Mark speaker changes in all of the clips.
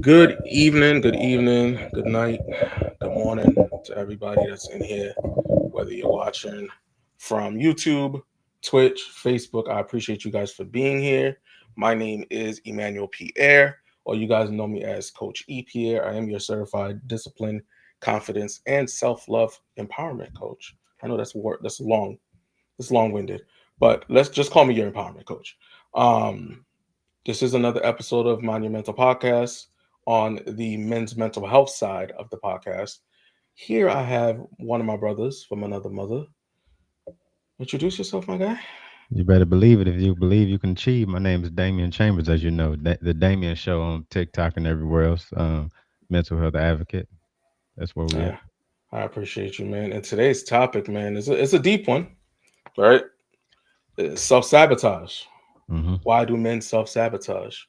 Speaker 1: Good evening, good night, good morning to everybody that's in here, whether you're watching from YouTube, Twitch, Facebook. I appreciate you guys for being here. My name is Emmanuel Pierre, or you guys know me as Coach E. Pierre. I am your certified discipline, confidence, and self-love empowerment coach. I know that's word that's long, it's long-winded, but let's just call me your empowerment coach. Um, this is another episode of Monumental Podcast on the men's mental health side of the podcast. Here I have one of my brothers from another mother. Introduce yourself, my guy.
Speaker 2: You better believe it if you believe you can achieve. My name is Damian Chambers, as you know, the Damian Show on TikTok and everywhere else. Mental health advocate. That's where we at.
Speaker 1: Yeah, I appreciate you, man. And today's topic, man, is a deep one, right? Self sabotage.
Speaker 2: Hmm.
Speaker 1: Why do men self sabotage?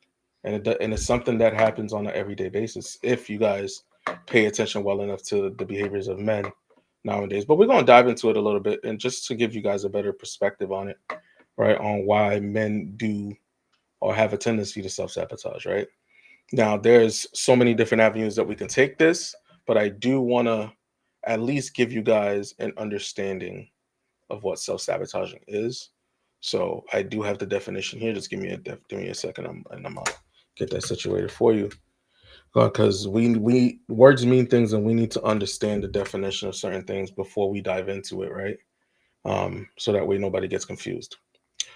Speaker 1: And it's something that happens on an everyday basis if you guys pay attention well enough to the behaviors of men nowadays. But we're going to dive into it a little bit and just to give you guys a better perspective on it, right? On why men do or have a tendency to self sabotage, right? Now, there's so many different avenues that we can take this, but I do want to at least give you guys an understanding of what self sabotaging is. So I do have the definition here. Just give me a second, and I'm gonna get that situated for you. Because we words mean things, and we need to understand the definition of certain things before we dive into it, right? So that way nobody gets confused.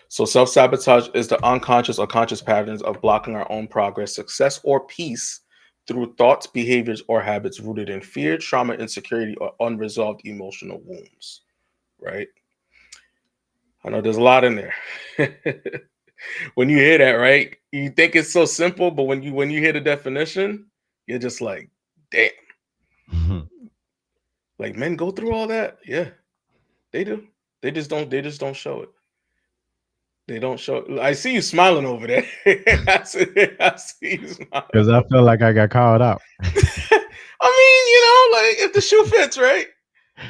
Speaker 1: So self sabotage is the unconscious or conscious patterns of blocking our own progress, success, or peace through thoughts, behaviors, or habits rooted in fear, trauma, insecurity, or unresolved emotional wounds. Right? I know there's a lot in there. When you hear that, right? You think it's so simple, but when you hear the definition, you're just like, damn. Like men go through all that? Yeah, they do. They just don't show it. They don't show it. I see you smiling over there. I see you
Speaker 2: Because
Speaker 1: smiling
Speaker 2: I
Speaker 1: over
Speaker 2: feel like I got called out.
Speaker 1: I mean, like if the shoe fits, right?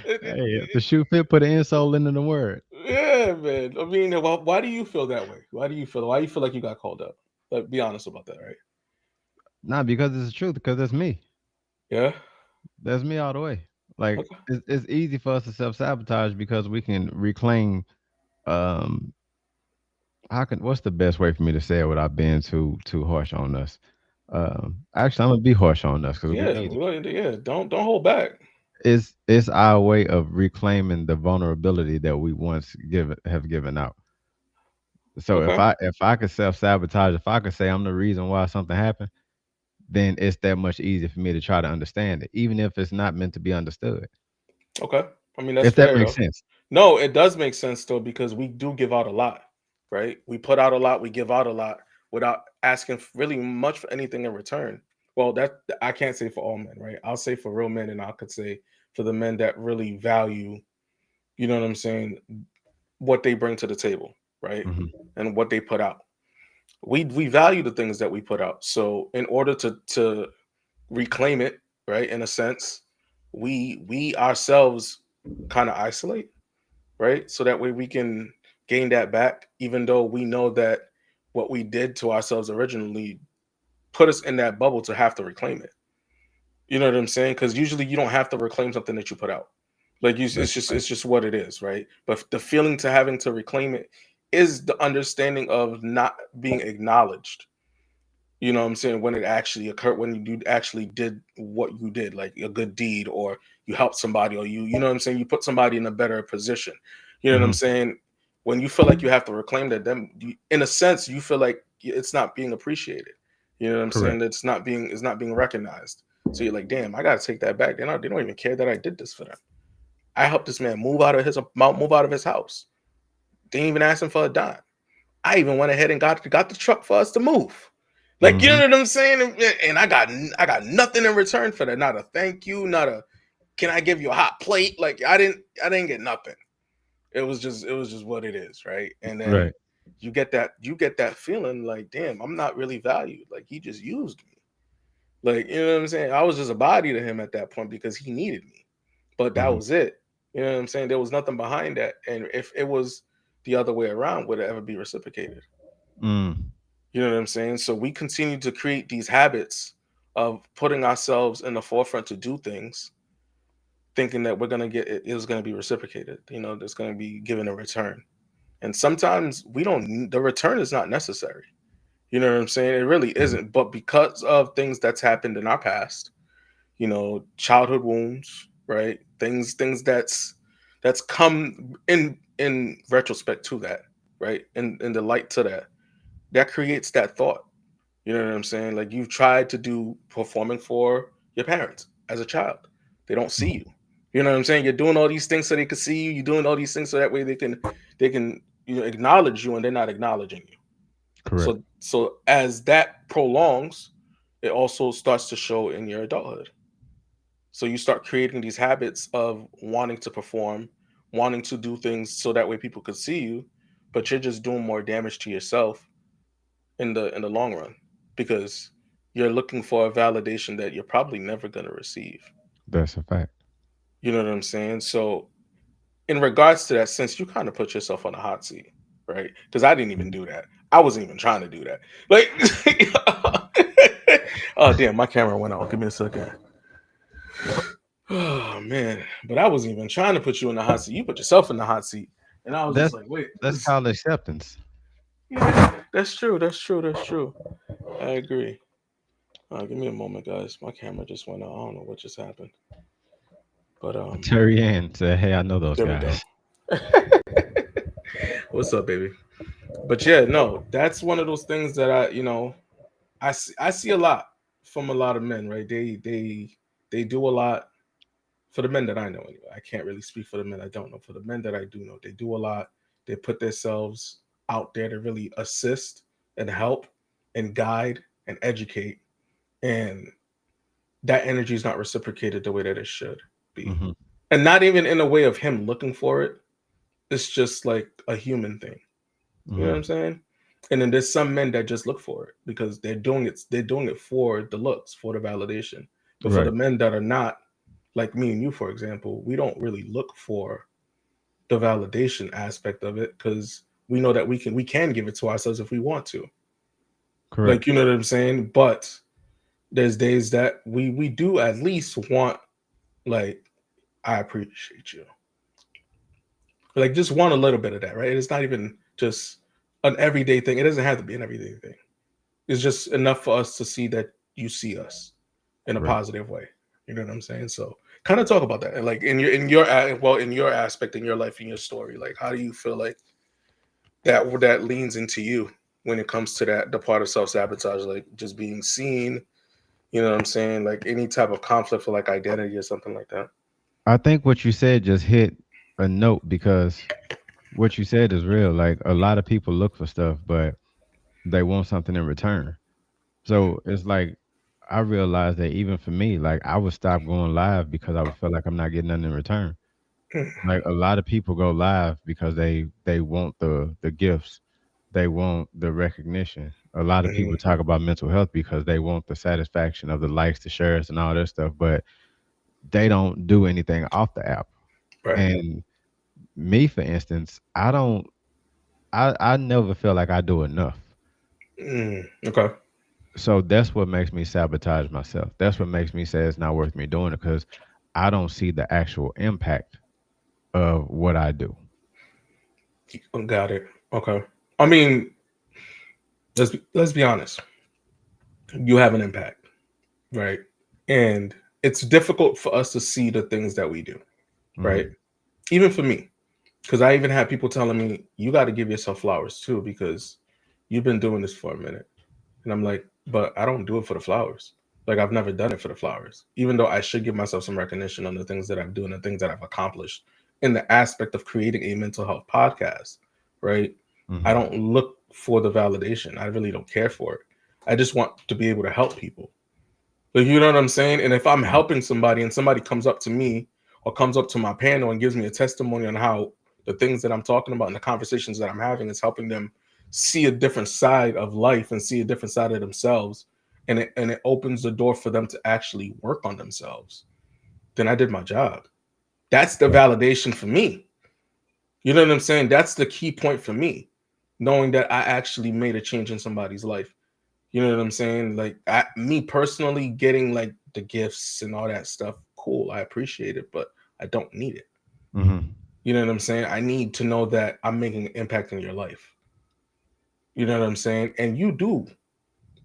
Speaker 2: Hey, if the shoe fit, put an insole into the word.
Speaker 1: Yeah, man. I mean, why do you feel that way? Why do you feel like you got called up? Like, be honest about that, right?
Speaker 2: Not because it's the truth, because that's me.
Speaker 1: Yeah.
Speaker 2: That's me all the way. Like
Speaker 1: Okay.
Speaker 2: it's easy for us to self sabotage because we can reclaim. Um, what's the best way for me to say it without being too harsh on us? Actually, I'm gonna be harsh on us because we
Speaker 1: Yeah.
Speaker 2: need it.
Speaker 1: Yeah. Don't hold back.
Speaker 2: It's our way of reclaiming the vulnerability that we once have given out. So
Speaker 1: Okay.
Speaker 2: if I could self sabotage, if I could say I'm the reason why something happened, then it's that much easier for me to try to understand it, even if it's not meant to be understood.
Speaker 1: Okay. I mean, that's
Speaker 2: If that
Speaker 1: fair
Speaker 2: makes
Speaker 1: though.
Speaker 2: sense.
Speaker 1: No, it does make sense though because we do give out a lot, right? We put out a lot, we give out a lot without asking really much for anything in return. Well, that I can't say for all men, right? I'll say for real men, and I could say for the men that really value, you know what I'm saying, what they bring to the table, right?
Speaker 2: Hmm.
Speaker 1: And what they put out. We value the things that we put out. So in order to reclaim it, right, in a sense, we ourselves kind of isolate, right? So that way we can gain that back, even though we know that what we did to ourselves originally put us in that bubble to have to reclaim it. You know what I'm saying? Because usually you don't have to reclaim something that you put out. Like
Speaker 2: That's right.
Speaker 1: it's just what it is, right? But the feeling to having to reclaim it is the understanding of not being acknowledged. You know what I'm saying? When it actually occurred, when you actually did what you did, like a good deed, or you helped somebody, or you know what I'm saying? You put somebody in a better position. You know what I'm
Speaker 2: Hmm.
Speaker 1: saying? When you feel like you have to reclaim that, then in a sense, you feel like it's not being appreciated. You know what I'm saying?
Speaker 2: Correct.
Speaker 1: It's not being recognized. So you're like, damn, I gotta take that back. They don't even care that I did this for them. I helped this man move out of his house. Didn't even ask him for a dime. I even went ahead and got the truck for us to move. Like you know
Speaker 2: Hmm.
Speaker 1: what I'm saying? And I got nothing in return for that. Not a thank you, not a can I give you a hot plate? Like I didn't get nothing. It was just what it is, right? And then
Speaker 2: Right.
Speaker 1: you get that feeling like, damn, I'm not really valued. Like he just used me. Like, you know what I'm saying? I was just a body to him at that point because he needed me. But that
Speaker 2: Hmm.
Speaker 1: was it. You know what I'm saying? There was nothing behind that. And if it was the other way around, would it ever be reciprocated?
Speaker 2: Mm.
Speaker 1: You know what I'm saying? So we continue to create these habits of putting ourselves in the forefront to do things, thinking that we're gonna get it is gonna be reciprocated. There's gonna be given a return. And sometimes we don't. The return is not necessary. You know what I'm saying? It really
Speaker 2: Mhm.
Speaker 1: isn't. But because of things that's happened in our past, childhood wounds, right? Things that's come in retrospect to that, right? In the light to that, that creates that thought. You know what I'm saying? Like you've tried to do performing for your parents as a child. They don't see you. You know what I'm saying? You're doing all these things so they can see you. You're doing all these things so that way they can acknowledge you, and they're not acknowledging you.
Speaker 2: Correct.
Speaker 1: So as that prolongs, it also starts to show in your adulthood. So you start creating these habits of wanting to perform, wanting to do things so that way people could see you, but you're just doing more damage to yourself in the long run because you're looking for a validation that you're probably never going to receive.
Speaker 2: That's a fact.
Speaker 1: You know what I'm saying? So in regards to that, since you kind of put yourself on a hot seat, right? Because I didn't even
Speaker 2: Mhm.
Speaker 1: do that. I wasn't even trying to do that. Like, oh damn, my camera went out. Give me a second. Oh man, but I wasn't even trying to put you in the hot seat. You put yourself in the hot seat, and I was just
Speaker 2: That's
Speaker 1: like, wait,
Speaker 2: that's called acceptance.
Speaker 1: yeah, that's true. That's true. That's true. I agree. Give me a moment, guys. My camera just went out. I don't know what just happened, but
Speaker 2: Terry Ann said, "Hey, I know those
Speaker 1: there we go.
Speaker 2: guys."
Speaker 1: What's up, baby? But yeah, no, that's one of those things that I see a lot from a lot of men, right? They do a lot for the men that I know anyway. I can't really speak for the men I don't know. For the men that I do know, they do a lot. They put themselves out there to really assist and help and guide and educate, and that energy is not reciprocated the way that it should be,
Speaker 2: Hmm.
Speaker 1: and not even in a way of him looking for it. It's just like a human thing. You know what
Speaker 2: Hmm.
Speaker 1: I'm saying? And then there's some men that just look for it because they're doing it. They're doing it for the looks, for the validation. But for the
Speaker 2: Right.
Speaker 1: men that are not, like me and you, for example, we don't really look for the validation aspect of it because we know that we can give it to ourselves if we want to.
Speaker 2: Correct.
Speaker 1: Like you know what I'm saying? But there's days that we do at least want, like, I appreciate you. Like just want a little bit of that, right? It's not even just an everyday thing. It doesn't have to be an everyday thing. It's just enough for us to see that you see us in a
Speaker 2: Right.
Speaker 1: positive way. You know what I'm saying? So kind of talk about that. Like in your aspect in your life, in your story, like how do you feel like that leans into you when it comes to that the part of self-sabotage, like just being seen, you know what I'm saying? Like any type of conflict for like identity or something like that.
Speaker 2: I think what you said just hit a note because what you said is real. Like a lot of people look for stuff, but they want something in return. So it's like I realized that even for me, like I would stop going live because I would feel like I'm not getting nothing in return. Like a lot of people go live because they want the gifts, they want the recognition. A lot of
Speaker 1: Mhm.
Speaker 2: people talk about mental health because they want the satisfaction of the likes, the shares, and all that stuff, but they don't do anything off the app.
Speaker 1: Right.
Speaker 2: And me, for instance, I don't. I never feel like I do enough.
Speaker 1: Okay.
Speaker 2: So that's what makes me sabotage myself. That's what makes me say it's not worth me doing it because I don't see the actual impact of what I do.
Speaker 1: Got it. Okay. I mean, let's be honest. You have an impact, right? And it's difficult for us to see the things that we do, right?
Speaker 2: Hmm.
Speaker 1: Even for me, because I even had people telling me, you got to give yourself flowers too, because you've been doing this for a minute. And I'm like, but I don't do it for the flowers. Like, I've never done it for the flowers, even though I should give myself some recognition on the things that I've done and the things that I've accomplished in the aspect of creating a mental health podcast, right? I
Speaker 2: Hmm.
Speaker 1: don't look for the validation. I really don't care for it. I just want to be able to help people. Like, you know what I'm saying? And if I'm helping somebody and somebody comes up to me or comes up to my panel and gives me a testimony on how the things that I'm talking about and the conversations that I'm having is helping them see a different side of life and see a different side of themselves, and it opens the door for them to actually work on themselves, then I did my job. That's the validation for me. You know what I'm saying? That's the key point for me, knowing that I actually made a change in somebody's life. You know what I'm saying? Like me personally getting like the gifts and all that stuff, cool. I appreciate it, but I don't need it.
Speaker 2: Mm-hmm.
Speaker 1: You know what I'm saying? I need to know that I'm making an impact in your life. You know what I'm saying? And you do.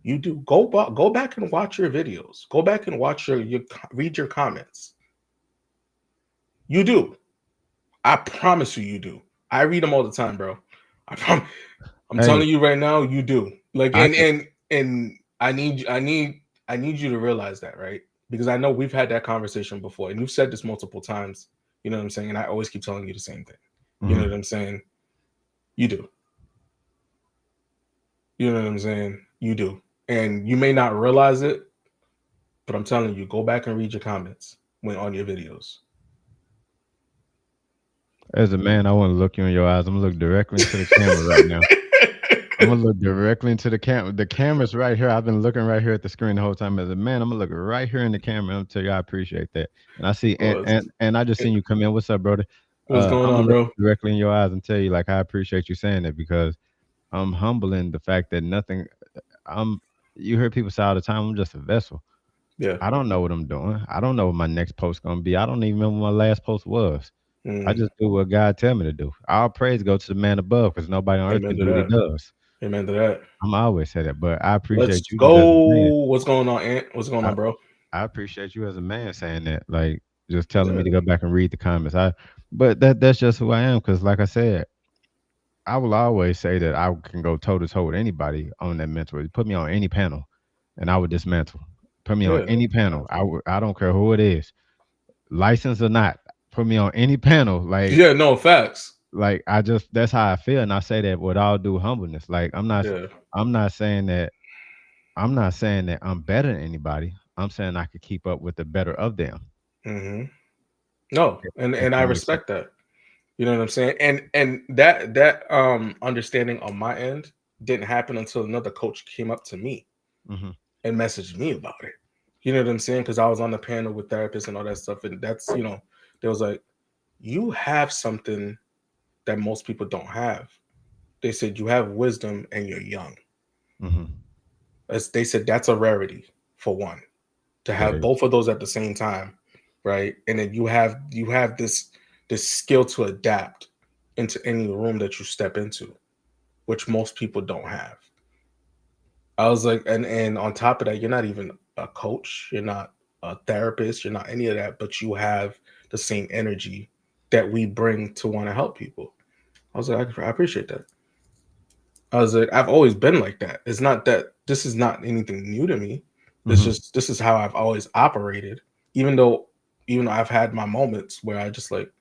Speaker 1: You do. Go back and watch your videos. Go back and watch your read your comments. You do. I promise you, you do. I read them all the time, bro. I'm
Speaker 2: Hey,
Speaker 1: telling you right now, you do. Like,
Speaker 2: I could.
Speaker 1: and I need you to realize that, right? Because I know we've had that conversation before, and you've said this multiple times. You know what I'm saying? And I always keep telling you the same thing. You know what
Speaker 2: Mm-hmm.
Speaker 1: I'm saying? You do. You know what I'm saying? You do. And you may not realize it, but I'm telling you, go back and read your comments when on your videos.
Speaker 2: As a man, I want to look you in your eyes. I'm gonna look directly into the camera right now. I'm gonna look directly into the camera. The camera's right here. I've been looking right here at the screen the whole time. As a man, I'm gonna look right here in the camera. I'm gonna tell you I appreciate that. And I see,
Speaker 1: Oh,
Speaker 2: and I just seen you come in. What's up, brother?
Speaker 1: what's going
Speaker 2: I'm
Speaker 1: on,
Speaker 2: gonna look
Speaker 1: bro?
Speaker 2: you directly in your eyes and tell you like I appreciate you saying that because I'm humbling the fact that nothing. I'm. You hear people say all the time, I'm just a vessel.
Speaker 1: Yeah.
Speaker 2: I don't know what I'm doing. I don't know what my next post gonna be. I don't even remember what my last post was. I
Speaker 1: Mm,
Speaker 2: just do what God tell me to do. All praise go to the man above because nobody on earth
Speaker 1: amen
Speaker 2: can
Speaker 1: to
Speaker 2: do what he
Speaker 1: that.
Speaker 2: does.
Speaker 1: Amen to that.
Speaker 2: I'm always say that, but I
Speaker 1: Let's
Speaker 2: appreciate you just as a man.
Speaker 1: go. What's going on, Ant? What's going
Speaker 2: I,
Speaker 1: on, bro?
Speaker 2: I appreciate you as a man saying that, like just telling me
Speaker 1: Yeah.
Speaker 2: to go back and read the comments. But that's just who I am. Because, like I said, I will always say that I can go toe to toe with anybody on that mental. Put me on any panel, and I would dismantle. Put me on
Speaker 1: Yeah.
Speaker 2: any panel. I don't care who it is, licensed or not. Put me on any panel.
Speaker 1: Yeah, no facts.
Speaker 2: Like I just that's how I feel, and I say that with all due humbleness. Like
Speaker 1: Yeah.
Speaker 2: I'm not saying that I'm not saying that I'm better than anybody. I'm saying I could keep up with the better of them.
Speaker 1: Hmm. No,
Speaker 2: If
Speaker 1: and I
Speaker 2: that makes sense.
Speaker 1: respect that. You know what I'm saying? And that understanding on my end didn't happen until another coach came up to me
Speaker 2: Hmm.
Speaker 1: and messaged me about it. You know what I'm saying? Because I was on the panel with therapists and all that stuff, and that's they was like, you have something that most people don't have. They said you have wisdom and you're young.
Speaker 2: Hmm.
Speaker 1: As they said, that's a rarity for one to
Speaker 2: That
Speaker 1: have
Speaker 2: is
Speaker 1: both of those at the same time, right? And then you have this skill to adapt into any room that you step into, which most people don't have. I was like, and on top of that, you're not even a coach, you're not a therapist, you're not any of that, but you have the same energy that we bring to want to help people. I was like, I appreciate that. I was like, I've always been like that. It's not that this is not anything new to me. It's
Speaker 2: hmm
Speaker 1: just this is how I've always operated. Even though even though I've had my moments where I just like,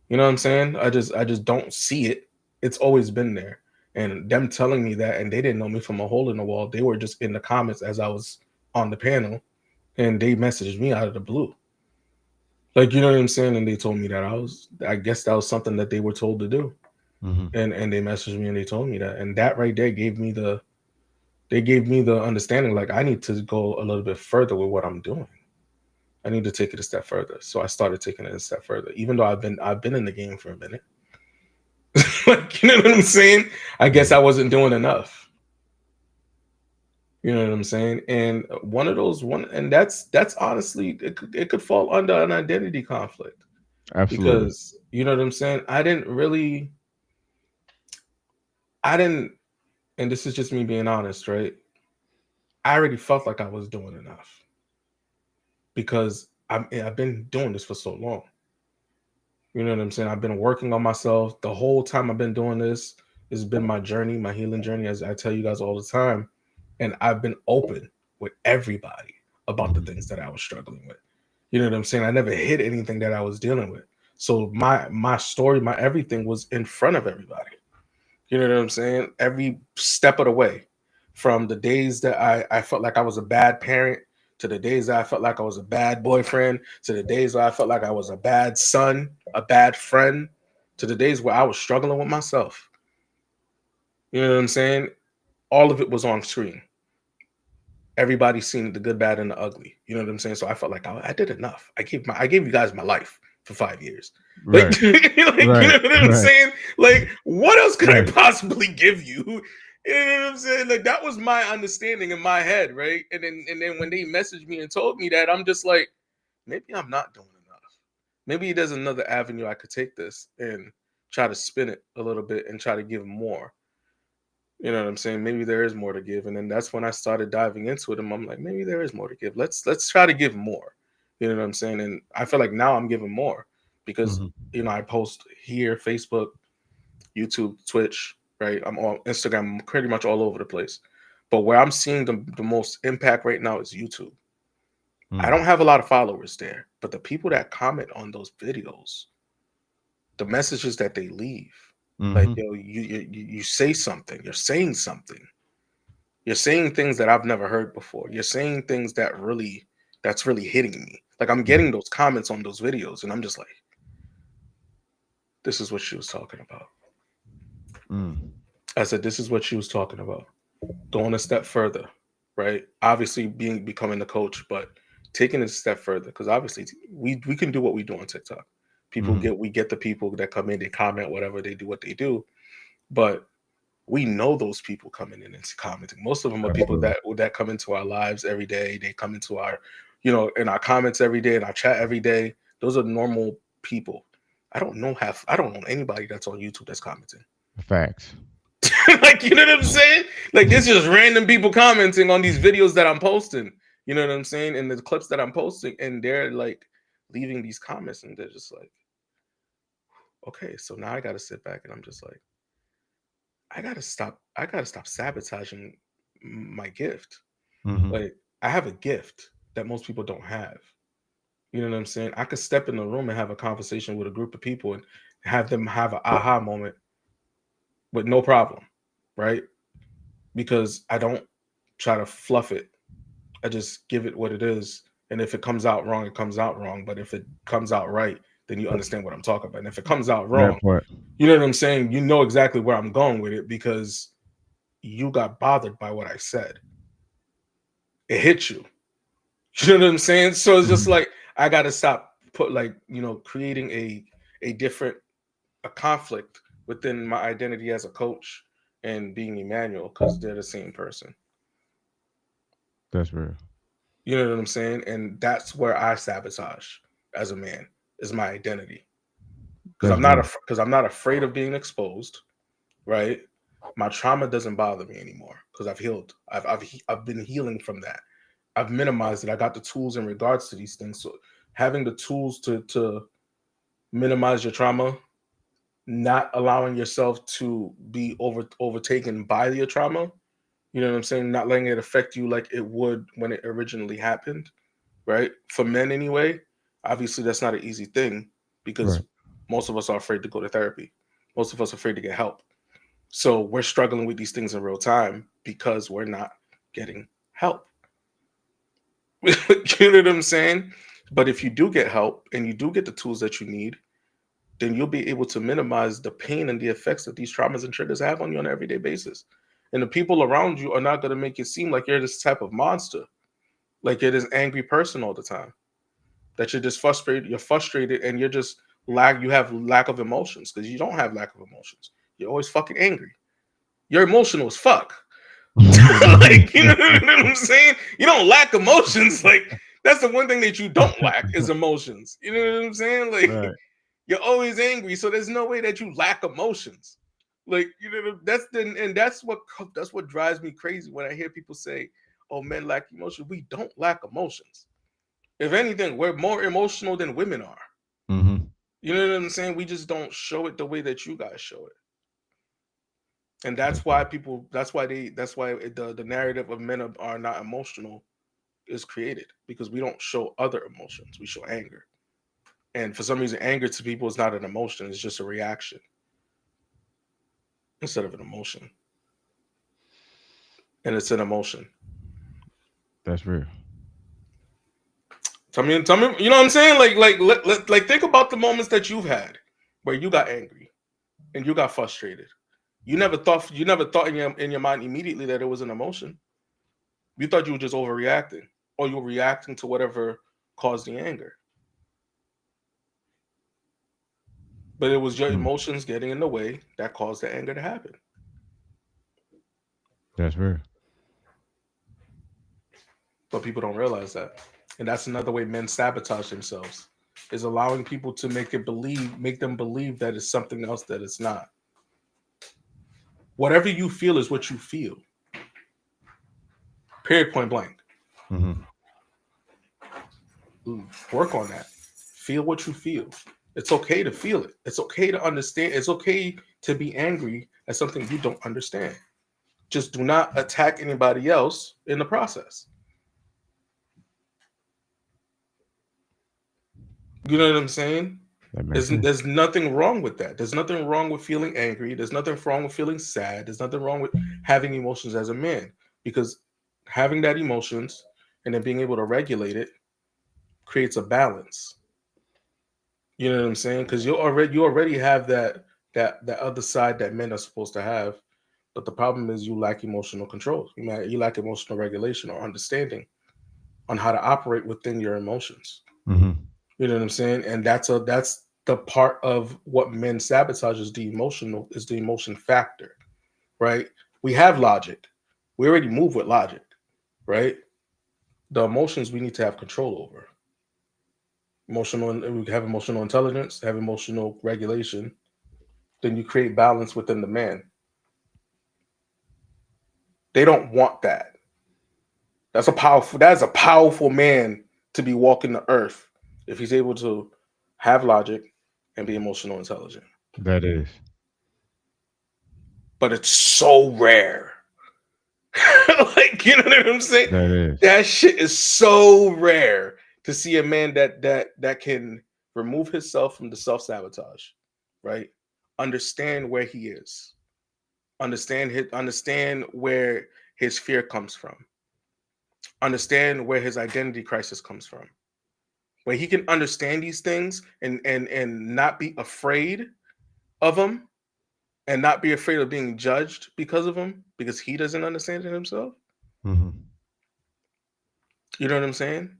Speaker 1: you know what I'm saying? I just don't see it. It's always been there. And them telling me that and they didn't know me from a hole in the wall. They were just in the comments as I was on the panel and they messaged me out of the blue. Like you know what I'm saying? And they told me that I guess that was something that they were told to do.
Speaker 2: hmm
Speaker 1: And they messaged me and they told me that. And that right there gave me the understanding like I need to go a little bit further with what I'm doing. I need to take it a step further. So I started taking it a step further. Even though I've been in the game for a minute. Like you know what I'm saying? I guess I
Speaker 2: hmm
Speaker 1: wasn't doing enough. You know what I'm saying? And one of those one and that's honestly it could fall under an identity conflict
Speaker 2: Absolutely.
Speaker 1: because you know what I'm saying? I didn't and this is just me being honest, right? I already felt like I was doing enough because I've been doing this for so long. You know what I'm saying? I've been working on myself the whole time I've been doing this. It's been my journey, my healing journey, as I tell you guys all the time. And I've been open with everybody about the things
Speaker 2: Hmm.
Speaker 1: that I was struggling with. You know what I'm saying? I never hid anything that I was dealing with. So my story, my everything was in front of everybody. You know what I'm saying? Every step of the way, from the days that I felt like I was a bad parent, to the days that I felt like I was a bad boyfriend, to the days where I felt like I was a bad son, a bad friend, to the days where I was struggling with myself. You know what I'm saying? All of it was on screen. Everybody's seen the good, bad, and the ugly. You know what I'm saying? So I felt like I did enough. I gave you guys my life for 5 years. Like,
Speaker 2: Right.
Speaker 1: like you
Speaker 2: Right.
Speaker 1: know what I'm
Speaker 2: Right.
Speaker 1: saying? Like, what else could I
Speaker 2: Right.
Speaker 1: possibly give you You know what I'm saying? Like that was my understanding in my head, right? And then when they messaged me and told me that, I'm just like, maybe I'm not doing enough. Maybe there's another avenue I could take this and try to spin it a little bit and try to give more. You know what I'm saying? Maybe there is more to give. And then that's when I started diving into it. And I'm like, maybe there is more to give. Let's try to give more. You know what I'm saying? And I feel like now I'm giving more because
Speaker 2: Mhm.
Speaker 1: I post here, Facebook, YouTube, Twitch, right? I'm on Instagram, I'm pretty much all over the place. But where I'm seeing the most impact right now is YouTube. I
Speaker 2: Mm.
Speaker 1: don't have a lot of followers there, but the people that comment on those videos, the messages that they leave, like
Speaker 2: Mhm.
Speaker 1: yo, you say something, you're saying something, you're saying things that I've never heard before. You're saying things that's really hitting me. Like I'm getting those comments on those videos, and I'm just like, this is what she was talking about.
Speaker 2: Mm.
Speaker 1: I said, this is what she was talking about. Going a step further, right? Obviously, becoming the coach, but taking it a step further because obviously we can do what we do on TikTok.
Speaker 2: Mhm.
Speaker 1: We get the people that come in, they comment, whatever they do, what they do, but we know those people coming in and commenting. Most of them are people
Speaker 2: Absolutely.
Speaker 1: that come into our lives every day. They come into our, in our comments every day, in our chat every day. Those are normal people. I don't know anybody that's on YouTube that's commenting.
Speaker 2: Facts.
Speaker 1: Like, you know what I'm saying? Like, this is just random people commenting on these videos that I'm posting. You know what I'm saying? And the clips that I'm posting, and they're like leaving these comments, and they're just like, okay, so now I got to sit back, and I'm just like, I got to stop. I got to stop sabotaging my gift.
Speaker 2: Mhm.
Speaker 1: Like, I have a gift that most people don't have. You know what I'm saying? I could step in the room and have a conversation with a group of people and have them have an aha moment with no problem, right? Because I don't try to fluff it. I just give it what it is. And if it comes out wrong, it comes out wrong. But if it comes out right, then you understand what I'm talking about. And if it comes out wrong,
Speaker 2: That part.
Speaker 1: you know what I'm saying? You know exactly where I'm going with it because you got bothered by what I said. It hit you. You know what I'm saying? So it's just
Speaker 2: Mhm.
Speaker 1: like I gotta stop creating a different a conflict within my identity as a coach and being Emmanuel because they're the same person.
Speaker 2: That's real.
Speaker 1: You know what I'm saying? And that's where I sabotage as a man is my identity because
Speaker 2: That's real.
Speaker 1: I'm not afraid of being exposed. Right? My trauma doesn't bother me anymore because I've healed. I've been healing from that. I've minimized it. I got the tools in regards to these things. So having the tools to minimize your trauma, not allowing yourself to be overtaken by your trauma. You know what I'm saying? Not letting it affect you like it would when it originally happened, right? For men anyway, obviously that's not an easy thing because
Speaker 2: Right.
Speaker 1: most of us are afraid to go to therapy. Most of us are afraid to get help. So we're struggling with these things in real time because we're not getting help. You know what I'm saying? But if you do get help and you do get the tools that you need, then you'll be able to minimize the pain and the effects that these traumas and triggers have on you on an everyday basis. And the people around you are not going to make it seem like you're this type of monster, like you're this angry person all the time, that you're just frustrated and you're just you have lack of emotions because you don't have lack of emotions. You're always fucking angry. You're emotional as fuck. Like, you know what I'm saying? You don't lack emotions. Like, that's the one thing that you don't lack is emotions. You know what I'm saying? Like,
Speaker 2: Right.
Speaker 1: you're always angry, so there's no way that you lack emotions. Like, that's what drives me crazy when I hear people say, "Oh, men lack emotion." We don't lack emotions. If anything, we're more emotional than women are.
Speaker 2: Mhm.
Speaker 1: You know what I'm saying? We just don't show it the way that you guys show it. And
Speaker 2: That's real.
Speaker 1: that's why the narrative of men are not emotional is created because we don't show other emotions. We show anger. And for some reason, anger to people is not an emotion, it's just a reaction instead of an emotion. And it's an emotion.
Speaker 2: That's real.
Speaker 1: Tell me, you know what I'm saying? Like think about the moments that you've had where you got angry and you got frustrated. You never thought in your mind immediately that it was an emotion. You thought you were just overreacting or you were reacting to whatever caused the anger. But it was your
Speaker 2: Mm.
Speaker 1: emotions getting in the way that caused the anger to happen.
Speaker 2: That's real.
Speaker 1: But people don't realize that. And that's another way men sabotage themselves, is allowing people to make them believe that it's something else that it's not. Whatever you feel is what you feel. Period, point blank.
Speaker 2: Hmm.
Speaker 1: Work on that. Feel what you feel. It's okay to feel it. It's okay to understand. It's okay to be angry at something you don't understand. Just do not attack anybody else in the process. You know what I'm saying?
Speaker 2: That makes sense.
Speaker 1: There's nothing wrong with that. There's nothing wrong with feeling angry. There's nothing wrong with feeling sad. There's nothing wrong with having emotions as a man, because having that emotions and then being able to regulate it creates a balance. You know what I'm saying? Because you already have that other side that men are supposed to have, but the problem is you lack emotional control. You lack emotional regulation or understanding on how to operate within your emotions.
Speaker 2: Hmm.
Speaker 1: You know what I'm saying? And that's the part of what men sabotage is the emotion factor, right? We have logic. We already move with logic, right? The emotions we need to have control over. We have emotional intelligence, have emotional regulation, then you create balance within the man. They don't want that. That is a powerful man to be walking the earth if he's able to have logic and be emotional intelligent.
Speaker 2: That is.
Speaker 1: But it's so rare. Like, you know what I'm saying?
Speaker 2: That is.
Speaker 1: That shit is so rare to see a man that can remove himself from the self-sabotage, right? Understand where he is. Understand where his fear comes from. Understand where his identity crisis comes from. Where he can understand these things and not be afraid of them, and not be afraid of being judged because of them, because he doesn't understand it himself.
Speaker 2: Hmm.
Speaker 1: You know what I'm saying?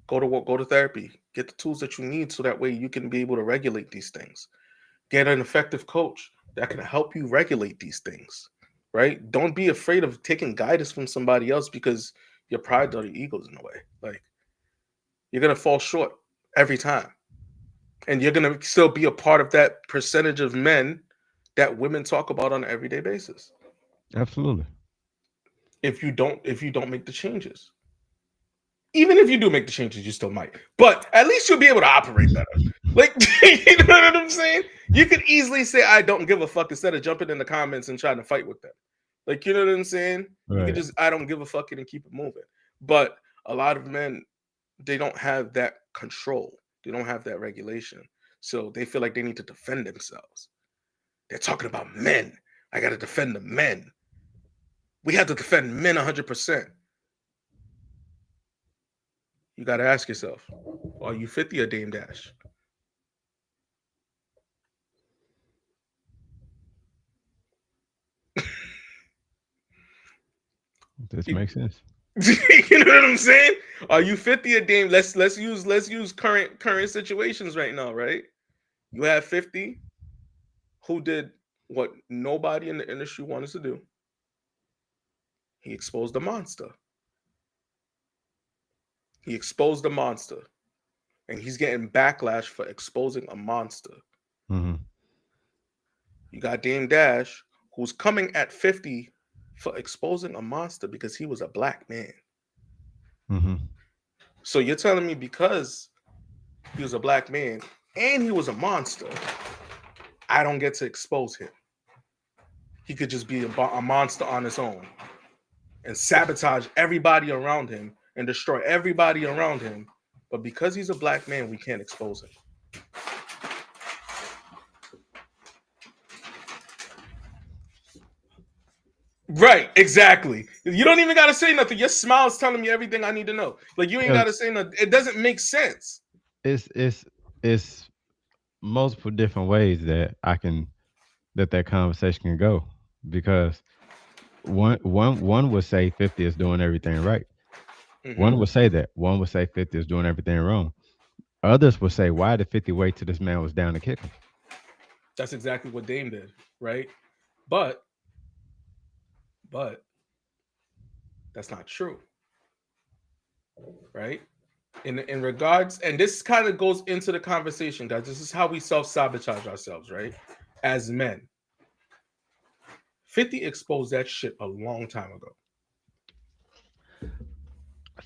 Speaker 1: Go to therapy. Get the tools that you need so that way you can be able to regulate these things. Get an effective coach that can help you regulate these things. Right? Don't be afraid of taking guidance from somebody else because your pride or your ego's in the way. Like, you're gonna fall short every time. And you're gonna still be a part of that percentage of men that women talk about on an everyday basis.
Speaker 2: Absolutely.
Speaker 1: If you don't make the changes. Even if you do make the changes, you still might. But at least you'll be able to operate better. Like, you know what I'm saying? You could easily say, I don't give a fuck, instead of jumping in the comments and trying to fight with them. Like, you know what I'm saying? You could
Speaker 2: Right.
Speaker 1: just, I don't give a fuck it and keep it moving. But a lot of men, they don't have that control, they don't have that regulation. So they feel like they need to defend themselves. They're talking about men. I got to defend the men. We have to defend men 100%. You got to ask yourself, are you 50 or Dame Dash?
Speaker 2: This
Speaker 1: You,
Speaker 2: makes sense.
Speaker 1: you know what I'm saying? Are you 50 a Dame? Let's use current situations right now, right? You have 50 who did what nobody in the industry wanted to do. He exposed the monster. He exposed the monster. And he's getting backlash for exposing a monster.
Speaker 2: Hmm.
Speaker 1: You got Dame Dash, who's coming at 50 for exposing a monster because he was a black man.
Speaker 2: Hmm.
Speaker 1: So you're telling me because he was a black man and he was a monster, I don't get to expose him? He could just be a monster on his own and sabotage everybody around him and destroy everybody around him. But because he's a black man, we can't expose him. Right, exactly. You don't even gotta say nothing. Your smile is telling me everything I need to know. Like, you ain't
Speaker 2: Yeah,
Speaker 1: gotta say nothing. It doesn't make sense.
Speaker 2: it's multiple different ways that that conversation can go, because one would say 50 is doing everything right.
Speaker 1: Hmm.
Speaker 2: One would say that. One would say 50 is doing everything wrong. Others would say, why did 50 wait till this man was down to kick him?
Speaker 1: That's exactly what Dame did, right? But but That's not true, right? In regards, and this kind of goes into the conversation, guys. This is how we self sabotage ourselves, right? As men, 50 exposed that shit a long time ago.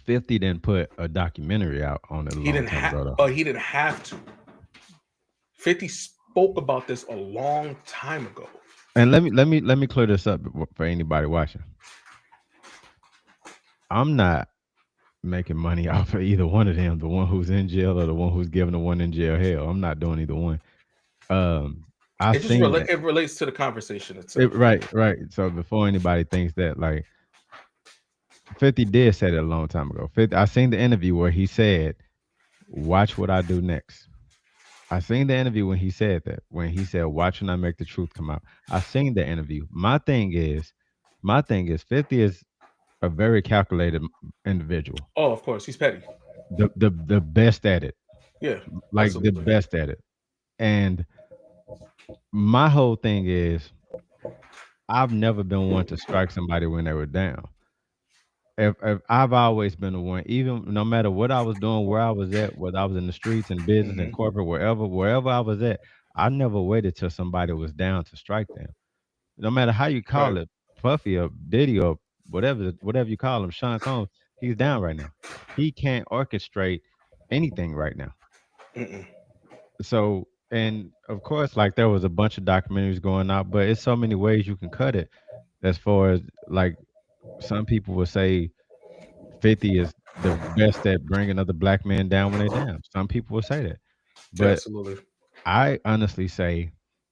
Speaker 2: 50 didn't put a documentary out on it a
Speaker 1: He
Speaker 2: long
Speaker 1: didn't
Speaker 2: time
Speaker 1: have,
Speaker 2: ago though.
Speaker 1: but he didn't have to. 50 spoke about this a long time ago.
Speaker 2: And let me clear this up for anybody watching. I'm not making money off of either one of them, the one who's in jail or the one who's giving the one in jail hell. I'm not doing either one. Um, I
Speaker 1: It just
Speaker 2: seen that.
Speaker 1: it relates to the conversation
Speaker 2: It,
Speaker 1: itself.
Speaker 2: right, right. So before anybody thinks that, like 50 did say that a long time ago. 50, I seen the interview where he said, "Watch what I do next." I seen the interview when he said that. When he said, "Watch when I make the truth come out." I seen the interview. My thing is, 50 is a very calculated individual.
Speaker 1: Oh, of course, he's petty.
Speaker 2: The best at it,
Speaker 1: Yeah,
Speaker 2: like the
Speaker 1: absolutely.
Speaker 2: best at it. And my whole thing is, I've never been one to strike somebody when they were down. If I've always been the one, even no matter what I was doing, where I was at, whether I was in the streets and business and
Speaker 1: Hmm.
Speaker 2: corporate, wherever I was at, I never waited till somebody was down to strike them. No matter how you call
Speaker 1: Right.
Speaker 2: it, Puffy or Diddy or whatever you call him, Sean Combs, he's down right now. He can't orchestrate anything right now.
Speaker 1: Mm-mm.
Speaker 2: So, and of course, like there was a bunch of documentaries going out, but it's so many ways you can cut it. As far as like some people would say, 50 is the best at bringing other black men down when they're down. Some people will say that.
Speaker 1: Yeah,
Speaker 2: But
Speaker 1: absolutely.
Speaker 2: I honestly say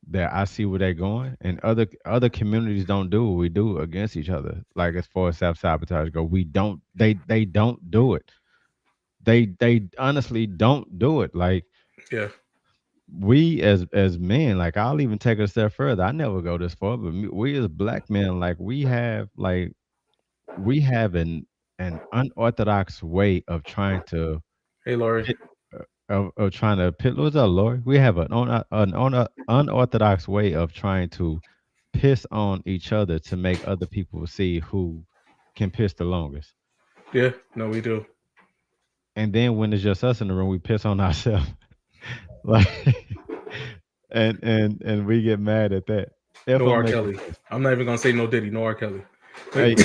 Speaker 2: that I see where they're going, and other communities don't do what we do against each other. Like as far as self sabotage go, we don't. They don't do it. They honestly don't do it. Like
Speaker 1: Yeah.
Speaker 2: we as men, like I'll even take it a step further. I never go this far, but we as black men, like we have an unorthodox way of trying to
Speaker 1: Hey, Laurie.
Speaker 2: pit, of trying to pit. What's up, Lord? We have unorthodox way of trying to piss on each other to make other people see who can piss the longest.
Speaker 1: Yeah, no, we do.
Speaker 2: And then when it's just us in the room, we piss on ourselves. Like and we get mad at that. If
Speaker 1: No
Speaker 2: I'm
Speaker 1: R.
Speaker 2: making
Speaker 1: Kelly.
Speaker 2: sense.
Speaker 1: I'm not even gonna say no Diddy. No R. Kelly. But,
Speaker 2: Hey,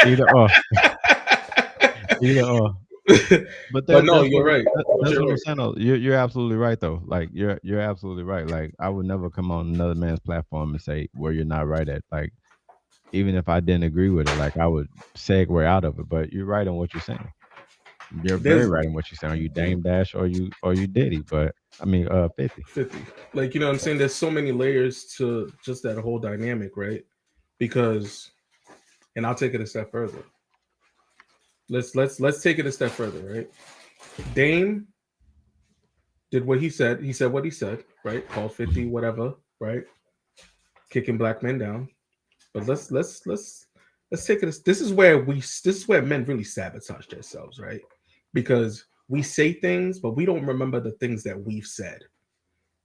Speaker 2: either or, either or. But
Speaker 1: but
Speaker 2: that
Speaker 1: no,
Speaker 2: that's
Speaker 1: you're
Speaker 2: what
Speaker 1: right. But
Speaker 2: that's
Speaker 1: you're
Speaker 2: what I'm
Speaker 1: right.
Speaker 2: saying. Though. You're absolutely right though. Like you're absolutely right. Like I would never come on another man's platform and say where you're not right at. Like even if I didn't agree with it, like I would segue out of it. But you're right on what you're saying. You're very
Speaker 1: There's
Speaker 2: right on what you're saying. Are you Dame Dash or you Diddy? But I mean 50.
Speaker 1: 50. Like, you know what I'm saying? There's so many layers to just that whole dynamic, right? Because, and I'll take it a step further. Let's take it a step further, right? Dame did what he said. He said what he said, right? Called 50,
Speaker 2: Mhm.
Speaker 1: whatever, right? Kicking black men down. But let's take it. This is where men really sabotage themselves, right? Because we say things, but we don't remember the things that we've said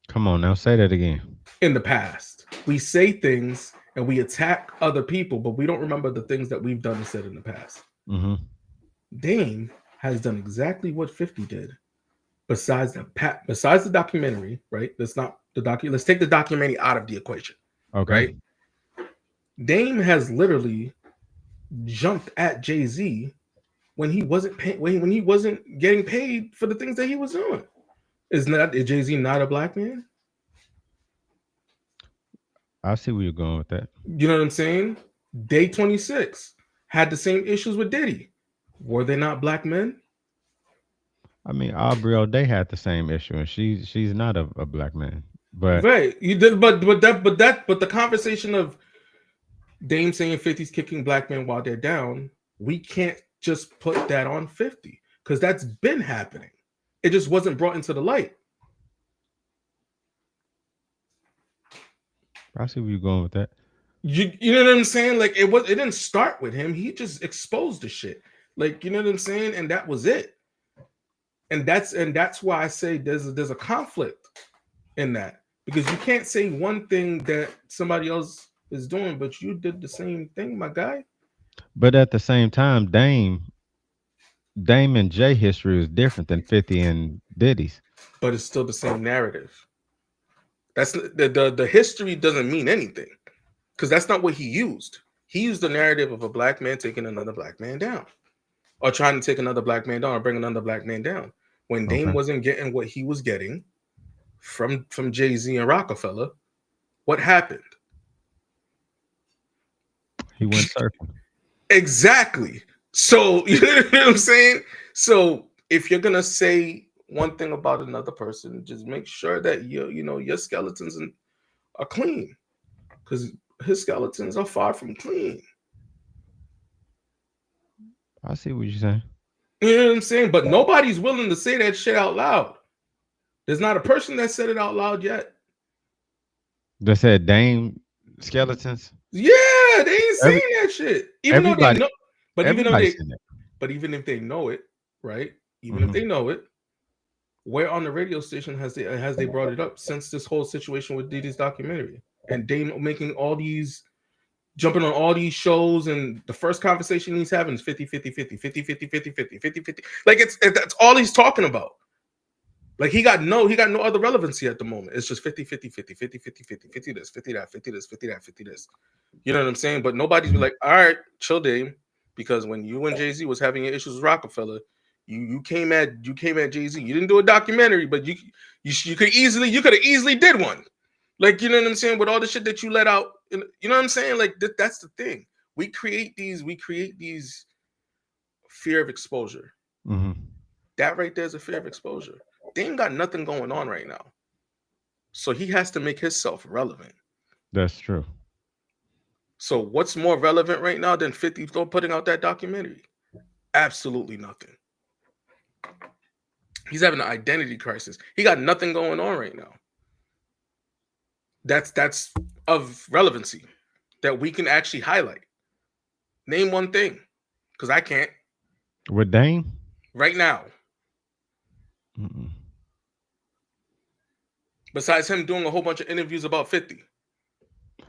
Speaker 2: Come on now, say that again.
Speaker 1: in the past. We say things and we attack other people, but we don't remember the things that we've done and said in the past.
Speaker 2: Hmm.
Speaker 1: Dame has done exactly what 50 did. Besides the documentary, right? Let's not the docu. Let's take the documentary out of the equation,
Speaker 2: Okay.
Speaker 1: right? Dame has literally jumped at Jay Z when he wasn't when he wasn't getting paid for the things that he was doing. Is Jay Z not a black man?
Speaker 2: I see where you're going with that.
Speaker 1: You know what I'm saying? Day 26 had the same issues with Diddy. Were they not black men?
Speaker 2: I mean, Aubrey O'Day had the same issue, and she's not a black man. But
Speaker 1: Right. You did, but the conversation of Dame saying 50's kicking black men while they're down, we can't just put that on 50 because that's been happening. It just wasn't brought into the light.
Speaker 2: I see where you're going with that.
Speaker 1: You know what I'm saying? Like it didn't start with him. He just exposed the shit. Like, you know what I'm saying? And that was it. And that's why I say there's a conflict in that because you can't say one thing that somebody else is doing, but you did the same thing, my guy.
Speaker 2: But at the same time, Dame and Jay history is different than 50 and Diddy's.
Speaker 1: but it's still the same narrative. That's the history doesn't mean anything because that's not what he used. He used the narrative of a black man taking another black man down, or trying to take another black man down, or bring another black man down. When Dame
Speaker 2: Okay.
Speaker 1: wasn't getting what he was getting from Jay Z and Rockefeller, what happened?
Speaker 2: He went surfing.
Speaker 1: Exactly. So you know what I'm saying. So if you're gonna say one thing about another person, just make sure that your skeletons are clean, because his skeletons are far from clean.
Speaker 2: I see what you're saying.
Speaker 1: You know what I'm saying? But nobody's willing to say that shit out loud. There's not a person that said it out loud yet.
Speaker 2: They said Dame skeletons.
Speaker 1: Yeah, they ain't
Speaker 2: Every
Speaker 1: saying that shit. Even though they
Speaker 2: everybody
Speaker 1: know, but even though
Speaker 2: everybody
Speaker 1: they,
Speaker 2: said that.
Speaker 1: but even if they know it, right? Even if
Speaker 2: Hmm.
Speaker 1: they know it, where on the radio station has they brought it up since this whole situation with Diddy's documentary and Dame making all these jumping on all these shows, and the first conversation he's having is 50 50 50 50 50 50 50 50 50. Like that's all he's talking about. Like he got no other relevancy at the moment. It's just 50 50 50 50 50 50 50 this, 50 that, 50 this, 50 that, 50 this. You know what I'm saying? But nobody's be
Speaker 2: Hmm.
Speaker 1: like, all right, chill, Dame, because when you and Jay Z was having your issues with Rockefeller, you came at Jay Z. You didn't do a documentary, but you could have easily did one. Like, you know what I'm saying? With all the shit that you let out, you know what I'm saying? Like that's the thing. We create these fear of exposure.
Speaker 2: Hmm.
Speaker 1: That right there is a fear of exposure. They ain't got nothing going on right now, so he has to make himself relevant.
Speaker 2: That's true.
Speaker 1: So what's more relevant right now than 50 putting out that documentary? Absolutely nothing. He's having an identity crisis. He got nothing going on right now. That's of relevancy that we can actually highlight. Name one thing, because I can't
Speaker 2: With Dame?
Speaker 1: right now.
Speaker 2: Mm-mm.
Speaker 1: Besides him doing a whole bunch of interviews about 50,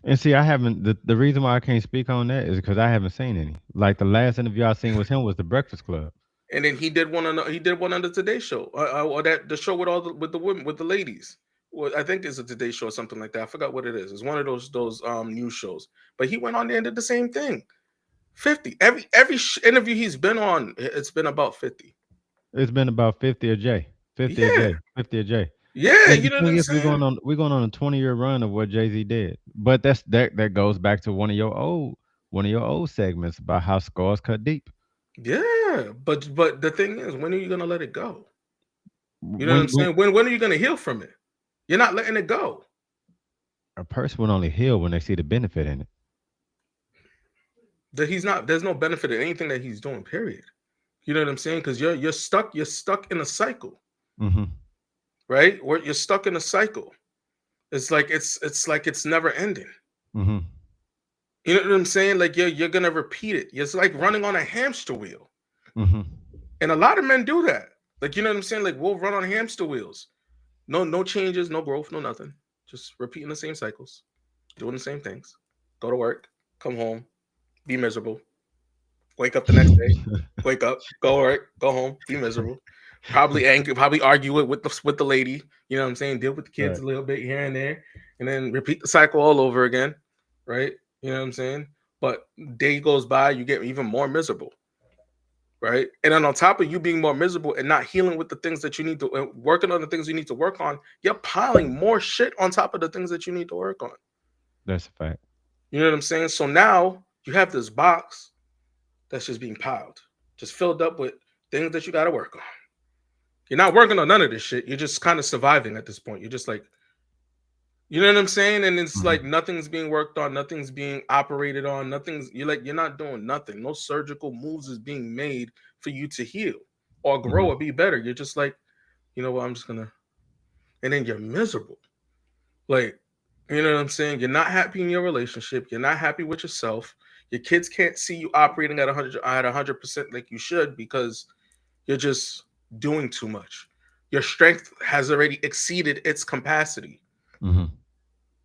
Speaker 2: And see, I haven't the reason why I can't speak on that is because I haven't seen any. Like the last interview I seen with him was the Breakfast Club.
Speaker 1: and then he did one on the Today Show, or that the show with all the women with the ladies. Well, I think it's a Today Show or something like that. I forgot what it is. It's one of those news shows. But he went on there and did the same thing. 50. Every interview he's been on, it's been about 50.
Speaker 2: It's been about 50 a J. 50 a
Speaker 1: Yeah.
Speaker 2: J. 50 a J.
Speaker 1: Yeah,
Speaker 2: And
Speaker 1: you
Speaker 2: the
Speaker 1: know what
Speaker 2: thing
Speaker 1: I'm
Speaker 2: is,
Speaker 1: saying?
Speaker 2: we're going on a 20-year run of what Jay Z did. But that goes back to one of your old segments about how scars cut deep.
Speaker 1: Yeah, but the thing is, when are you gonna let it go? You know what I'm
Speaker 2: When
Speaker 1: saying? When are you gonna heal from it? You're not letting it go.
Speaker 2: a person will only heal when they see the benefit in it.
Speaker 1: That he's not. There's no benefit in anything that he's doing. Period. You know what I'm saying? Because you're stuck. You're stuck in a cycle,
Speaker 2: Hmm.
Speaker 1: right? Where you're stuck in a cycle. It's like it's never ending.
Speaker 2: Hmm.
Speaker 1: You know what I'm saying? Like you're gonna repeat it. It's like running on a hamster wheel,
Speaker 2: Hmm.
Speaker 1: and a lot of men do that. Like, you know what I'm saying? Like, we'll run on hamster wheels. No changes, no growth, no nothing. Just repeating the same cycles, doing the same things. Go to work, come home, be miserable. Wake up the next day, wake up, go work, go home, be miserable. Probably angry, probably argue it with the lady. You know what I'm saying? Deal with the kids
Speaker 2: Right.
Speaker 1: a little bit here and there, and then repeat the cycle all over again, right? You know what I'm saying? But day goes by, you get even more miserable, right? And then on top of you being more miserable and not healing with the things that you need to, working on the things you need to work on, you're piling more shit on top of the things that you need to work on.
Speaker 2: That's a fact.
Speaker 1: You know what I'm saying? So now you have this box that's just being piled, just filled up with things that you got to work on. You're not working on none of this shit. You're just kind of surviving at this point. You're just like, you know what I'm saying? And it's like
Speaker 2: Hmm.
Speaker 1: nothing's being worked on, nothing's being operated on, you're not doing nothing. No surgical moves is being made for you to heal or grow
Speaker 2: Hmm.
Speaker 1: or be better. You're just like, you know what, I'm just gonna, and then you're miserable. Like, you know what I'm saying? You're not happy in your relationship. You're not happy with yourself. Your kids can't see you operating at 100% like you should because you're just doing too much. Your strength has already exceeded its capacity.
Speaker 2: Hmm.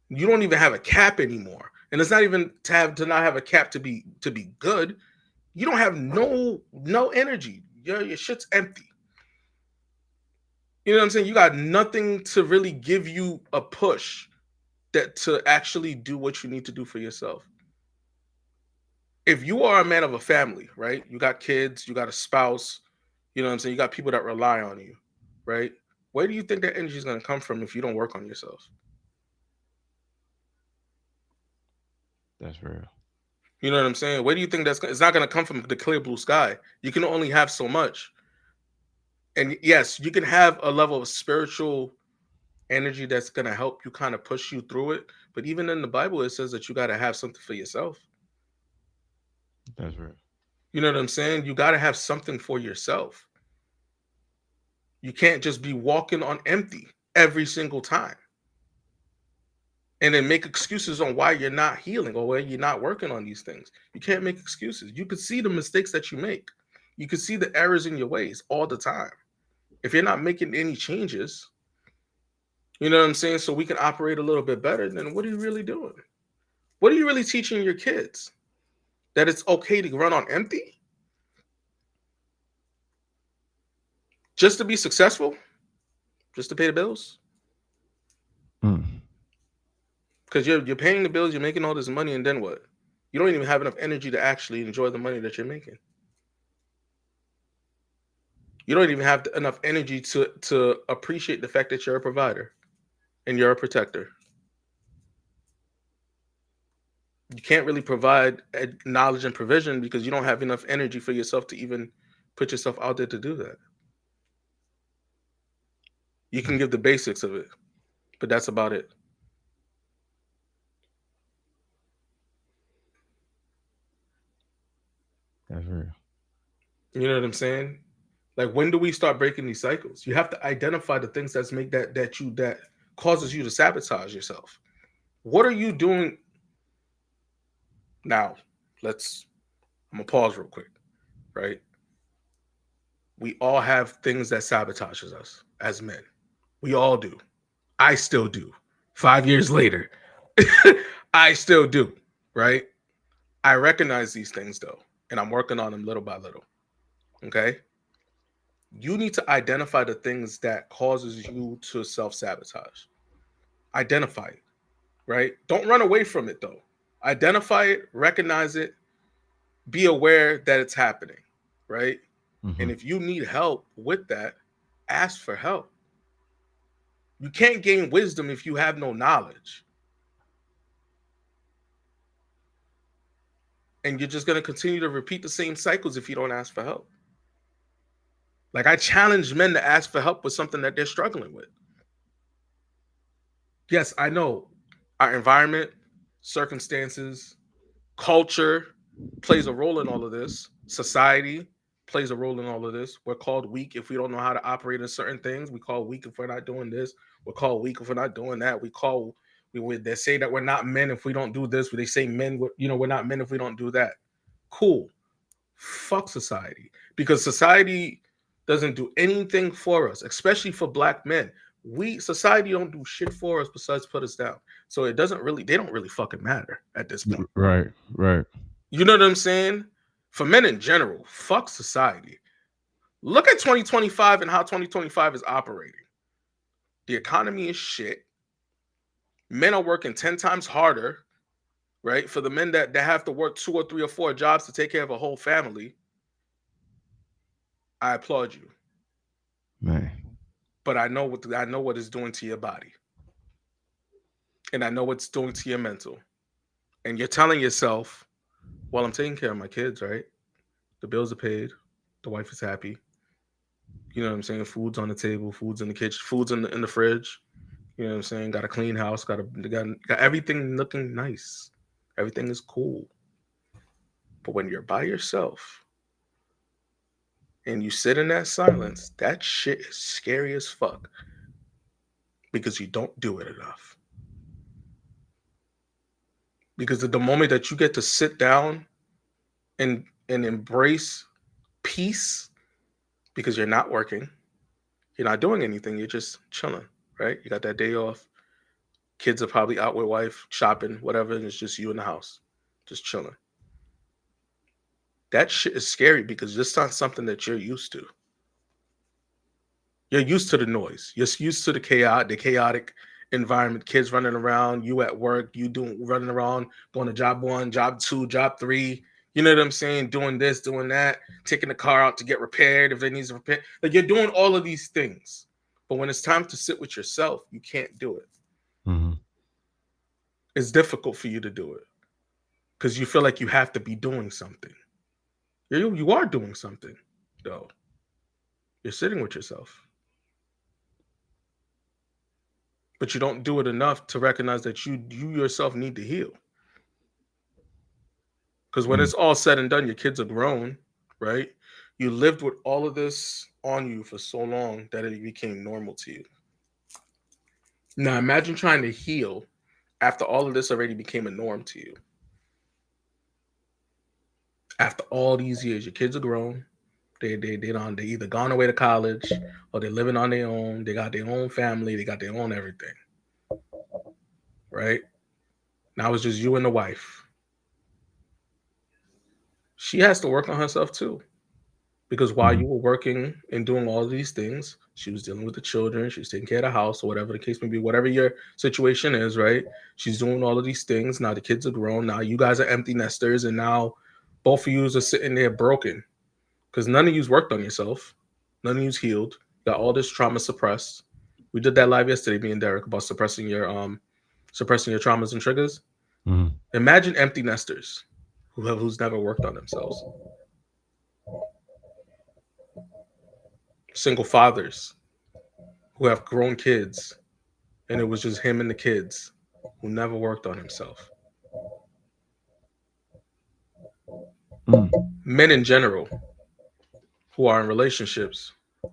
Speaker 1: You don't even have a cap anymore. And it's not even to not have a cap to be good. You don't have no energy. Your shit's empty. You know what I'm saying? You got nothing to really give you a push that to actually do what you need to do for yourself. If you are a man of a family, right? You got kids, you got a spouse, you know what I'm saying? You got people that rely on you, right? Where do you think that energy is going to come from if you don't work on yourself?
Speaker 2: That's real.
Speaker 1: You know what I'm saying? Where do you think it's not going to come from the clear blue sky? You can only have so much. And yes, you can have a level of spiritual energy that's going to help you kind of push you through it. But even in the Bible, it says that you got to have something for yourself.
Speaker 2: That's real.
Speaker 1: You know what I'm saying? You got to have something for yourself. You can't just be walking on empty every single time and then make excuses on why you're not healing or why you're not working on these things. You can't make excuses. You could see the mistakes that you make. You could see the errors in your ways all the time. If you're not making any changes, you know what I'm saying? So we can operate a little bit better, then what are you really doing? What are you really teaching your kids? That it's okay to run on empty just to be successful, just to pay the bills?
Speaker 2: Mm.
Speaker 1: Because you're paying the bills, you're making all this money, and then what? You don't even have enough energy to actually enjoy the money that you're making. You don't even have enough energy to appreciate the fact that you're a provider and you're a protector. You can't really provide knowledge and provision because you don't have enough energy for yourself to even put yourself out there to do that. You can give the basics of it, but that's about it.
Speaker 2: That's real.
Speaker 1: You know what I'm saying? Like, when do we start breaking these cycles? You have to identify the things that's make that causes you to sabotage yourself. What are you doing now? Let's I'm gonna pause real quick, right? We all have things that sabotages us as men. We all do. I still do. 5 years later, I still do, right? I recognize these things though, and I'm working on them little by little. Okay? You need to identify the things that causes you to self-sabotage. Identify it, right? Don't run away from it though. Identify it, recognize it, be aware that it's happening, right? And
Speaker 2: Hmm.
Speaker 1: if you need help with that, ask for help. You can't gain wisdom if you have no knowledge. And you're just going to continue to repeat the same cycles if you don't ask for help. Like, I challenge men to ask for help with something that they're struggling with. Yes, I know our environment, circumstances, culture plays a role in all of this. Society plays a role in all of this. We're called weak if we don't know how to operate in certain things. We call weak if we're not doing this. We're called weak if we're not doing that. They say that we're not men if we don't do this. They say men, we're not men if we don't do that. Cool. Fuck society, because society doesn't do anything for us, especially for black men. We Society don't do shit for us besides put us down. So they don't really fucking matter at this point.
Speaker 2: Right. Right.
Speaker 1: You know what I'm saying? For men in general, fuck society. Look at 2025 and how 2025 is operating. The economy is shit. Men are working 10 times harder, right? For the men that have to work two or three or four jobs to take care of a whole family, I applaud you.
Speaker 2: Man.
Speaker 1: But I know what it's doing to your body, and I know what it's doing to your mental. And you're telling yourself, "Well, I'm taking care of my kids, right? The bills are paid, the wife is happy. You know what I'm saying? Food's on the table, food's in the kitchen, food's in the fridge. You know what I'm saying? Got a clean house, got everything looking nice. Everything is cool. But when you're by yourself and you sit in that silence, that shit is scary as fuck because you don't do it enough. Because at the moment that you get to sit down and embrace peace, because you're not working, you're not doing anything, you're just chilling, right? You got that day off. Kids are probably out with wife, shopping, whatever, and it's just you in the house, just chilling. That shit is scary because it's not something that you're used to. You're used to the noise. You're used to the chaotic environment. Kids running around, you at work, you doing running around, going to job one, job two, job three. You know what I'm saying? Doing this, doing that, taking the car out to get repaired if it needs repair. Like you're doing all of these things. But when it's time to sit with yourself, you can't do it.
Speaker 2: Hmm.
Speaker 1: It's difficult for you to do it because you feel like you have to be doing something. You are doing something, though. You're sitting with yourself, but you don't do it enough to recognize that you yourself need to heal. Because when
Speaker 2: Mm.
Speaker 1: it's all said and done, your kids are grown, right? You lived with all of this on you for so long that it became normal to you. Now imagine trying to heal after all of this already became a norm to you. After all these years, your kids are grown. They either gone away to college or they're living on their own. They got their own family. They got their own everything, right? Now it's just you and the wife. She has to work on herself too. Because while
Speaker 2: Hmm.
Speaker 1: you were working and doing all of these things, she was dealing with the children, she was taking care of the house, or whatever the case may be, whatever your situation is, right? She's doing all of these things. Now the kids are grown. Now you guys are empty nesters, and now both of you are sitting there broken because none of you's worked on yourself, none of you's healed. Got all this trauma suppressed. We did that live yesterday, me and Derek, about suppressing your traumas and triggers.
Speaker 2: Hmm.
Speaker 1: Imagine empty nesters who's never worked on themselves, single fathers who have grown kids, and it was just him and the kids who never worked on himself.
Speaker 2: Mm.
Speaker 1: Men in general who are in relationships,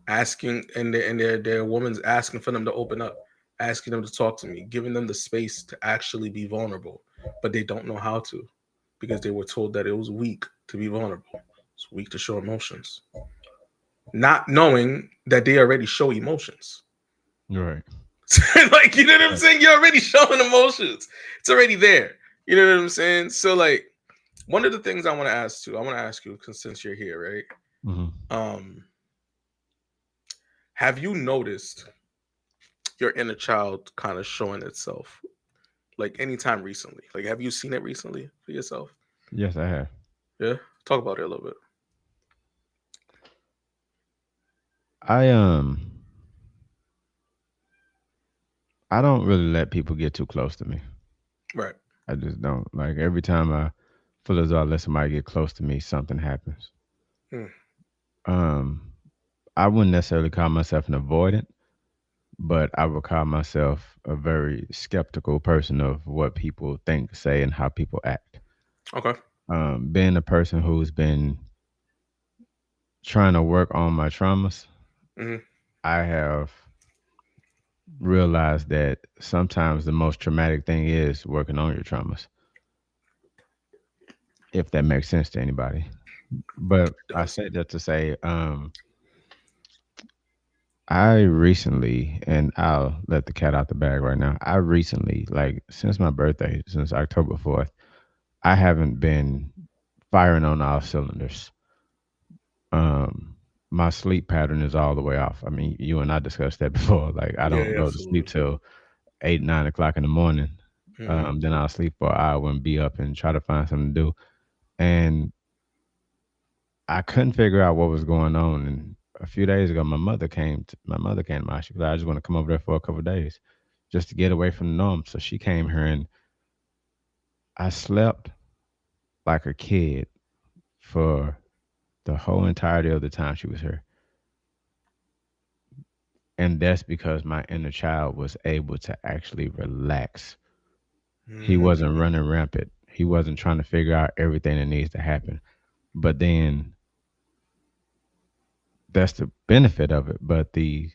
Speaker 1: asking and their woman's asking for them to open up, asking them to talk to me, giving them the space to actually be vulnerable, but they don't know how to because they were told that it was weak to be vulnerable. It's weak to show emotions, not knowing that they already show emotions.
Speaker 2: Right.
Speaker 1: Like, you know what I'm
Speaker 2: Right.
Speaker 1: saying? You're already showing emotions. It's already there. You know what I'm saying? So like one of the things I want to ask you, because since you're here, right?
Speaker 2: Hmm.
Speaker 1: Um, have you noticed your inner child kind of showing itself like anytime recently? Like, have you seen it recently for yourself?
Speaker 2: Yes, I have.
Speaker 1: Yeah, talk about it a little bit.
Speaker 2: I I don't really let people get too close to me.
Speaker 1: Right.
Speaker 2: I just don't. Like every time I feel as though I let somebody get close to me, something happens.
Speaker 1: Mm,
Speaker 2: Um, I wouldn't necessarily call myself an avoidant, but I would call myself a very skeptical person of what people think, say, and how people act.
Speaker 1: okay.
Speaker 2: Being a person who's been trying to work on my traumas,
Speaker 1: Hmm.
Speaker 2: I have realized that sometimes the most traumatic thing is working on your traumas, if that makes sense to anybody. But
Speaker 1: It
Speaker 2: I
Speaker 1: does.
Speaker 2: say that to say, I recently, and I'll let the cat out the bag right now. I recently, like since my birthday, since October 4th, I haven't been firing on all cylinders. My sleep pattern is all the way off. I mean, you and I discussed that before. Like, I
Speaker 1: Yeah,
Speaker 2: don't
Speaker 1: yeah,
Speaker 2: go to sleep
Speaker 1: absolutely.
Speaker 2: till 8, 9 o'clock in the morning.
Speaker 1: Hmm.
Speaker 2: Then I'll sleep for an hour and be up and try to find something to do. And I couldn't figure out what was going on. And a few days ago, my mother came to my house. She was like, I just want to come over there for a couple of days just to get away from the norm. So she came here and I slept like a kid for the whole entirety of the time she was here. And that's because my inner child was able to actually relax. He wasn't
Speaker 1: Mm,
Speaker 2: running rampant. He wasn't trying to figure out everything that needs to happen. But then that's the benefit of it. But the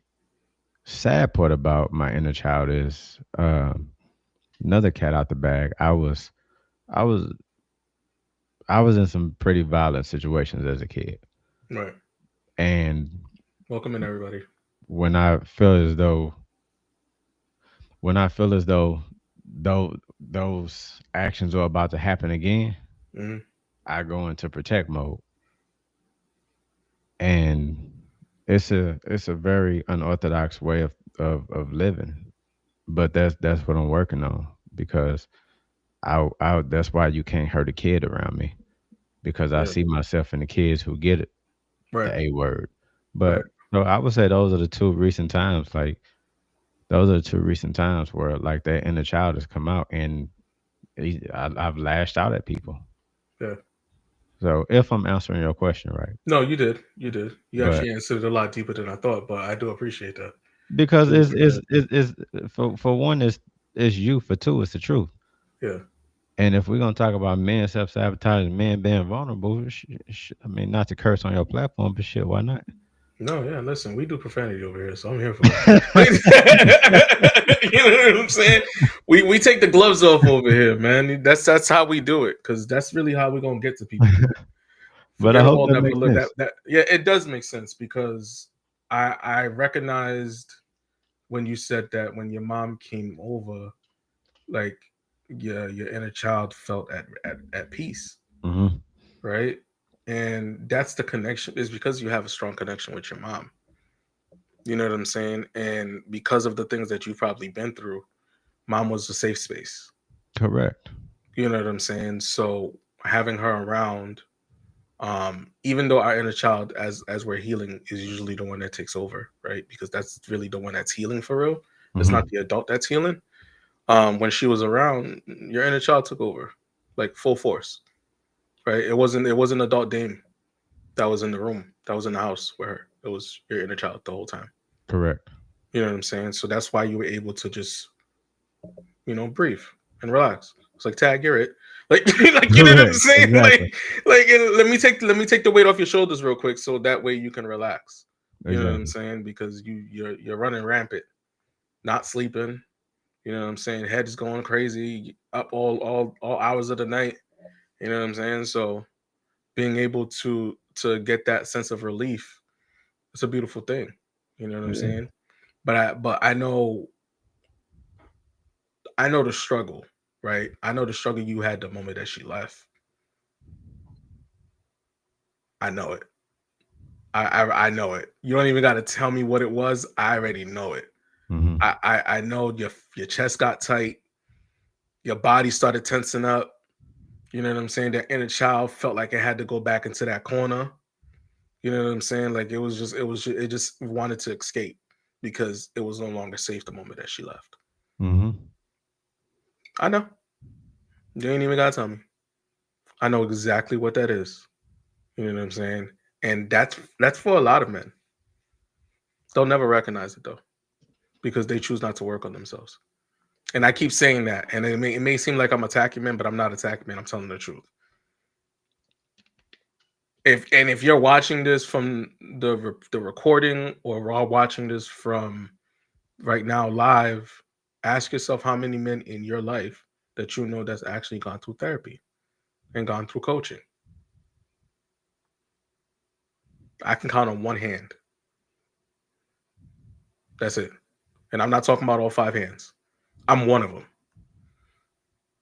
Speaker 2: sad part about my inner child is another cat out the bag. I was I was in some pretty violent situations as a kid.
Speaker 1: right.
Speaker 2: And
Speaker 1: Welcome in, everybody.
Speaker 2: when I feel as though when I feel as though those actions are about to happen again,
Speaker 1: Hmm.
Speaker 2: I go into protect mode. and it's a very unorthodox way of living. But that's what I'm working on because I that's why you can't hurt a kid around me because I
Speaker 1: Yeah.
Speaker 2: see myself in the kids who get it,
Speaker 1: Right.
Speaker 2: the A word.
Speaker 1: Right.
Speaker 2: But so I would say those are the two recent times. Like those are the two recent times where like that inner child has come out, and I've lashed out at people.
Speaker 1: Yeah.
Speaker 2: So if I'm answering your question right,
Speaker 1: No, you did. You did. You
Speaker 2: but
Speaker 1: actually answered it a lot deeper than I thought, but I do appreciate that.
Speaker 2: because
Speaker 1: Truly appreciate that.
Speaker 2: for one is you, for two it's the truth.
Speaker 1: Yeah.
Speaker 2: And if we're gonna talk about men self sabotaging, men being vulnerable, I mean, not to curse on your platform, but shit, why not?
Speaker 1: No, yeah, listen, we do profanity over here, so I'm here for it. You know what I'm saying? We take the gloves off over here, man. That's how we do it, because that's really how we're gonna get to people, man.
Speaker 2: But I
Speaker 1: Forget
Speaker 2: hope
Speaker 1: all
Speaker 2: that
Speaker 1: that,
Speaker 2: makes
Speaker 1: but look,
Speaker 2: sense.
Speaker 1: that yeah, it does make sense because I recognized when you said that when your mom came over, like your inner child felt at peace,
Speaker 2: Hmm.
Speaker 1: right? And that's the connection, is because you have a strong connection with your mom. You know what I'm saying? And because of the things that you've probably been through, mom was a safe space.
Speaker 2: Correct.
Speaker 1: You know what I'm saying? So having her around, even though our inner child, as we're healing, is usually the one that takes over, right? Because that's really the one that's healing for real. It's not
Speaker 2: Hmm.
Speaker 1: the adult that's healing. When she was around, your inner child took over, like full force, right? It wasn't adult Dame that was in the room, that was in the house with her. It was your inner child the whole time.
Speaker 2: Correct.
Speaker 1: You know what I'm saying? So that's why you were able to just, breathe and relax. It's like, Tag, you're it. Like, like, you know what I'm
Speaker 2: Correct.
Speaker 1: saying?
Speaker 2: Exactly.
Speaker 1: Like, and let me take the weight off your shoulders real quick, so that way you can relax. You know what I'm
Speaker 2: Exactly.
Speaker 1: saying? Because you're running rampant, not sleeping. You know what I'm saying? Head is going crazy, up all hours of the night. You know what I'm saying? So being able to get that sense of relief, it's a beautiful thing. You know what I'm
Speaker 2: Yeah.
Speaker 1: saying? But I know the struggle, right? I know the struggle you had the moment that she left. I know it. I know it. You don't even got to tell me what it was. I already know it.
Speaker 2: Hmm.
Speaker 1: I know your chest got tight. Your body started tensing up. You know what I'm saying? That inner child felt like it had to go back into that corner. You know what I'm saying? Like it just wanted to escape because it was no longer safe the moment that she left.
Speaker 2: Hmm.
Speaker 1: I know. You ain't even gotta tell me. I know exactly what that is. You know what I'm saying? And that's for a lot of men. They'll never recognize it though, because they choose not to work on themselves. And I keep saying that, and it may seem like I'm attacking men, but I'm not attacking men. I'm telling the truth. If you're watching this from the recording, or we're all watching this from right now live, ask yourself how many men in your life that you know that's actually gone through therapy and gone through coaching. I can count on one hand. That's it. And I'm not talking about all five hands. I'm one of them.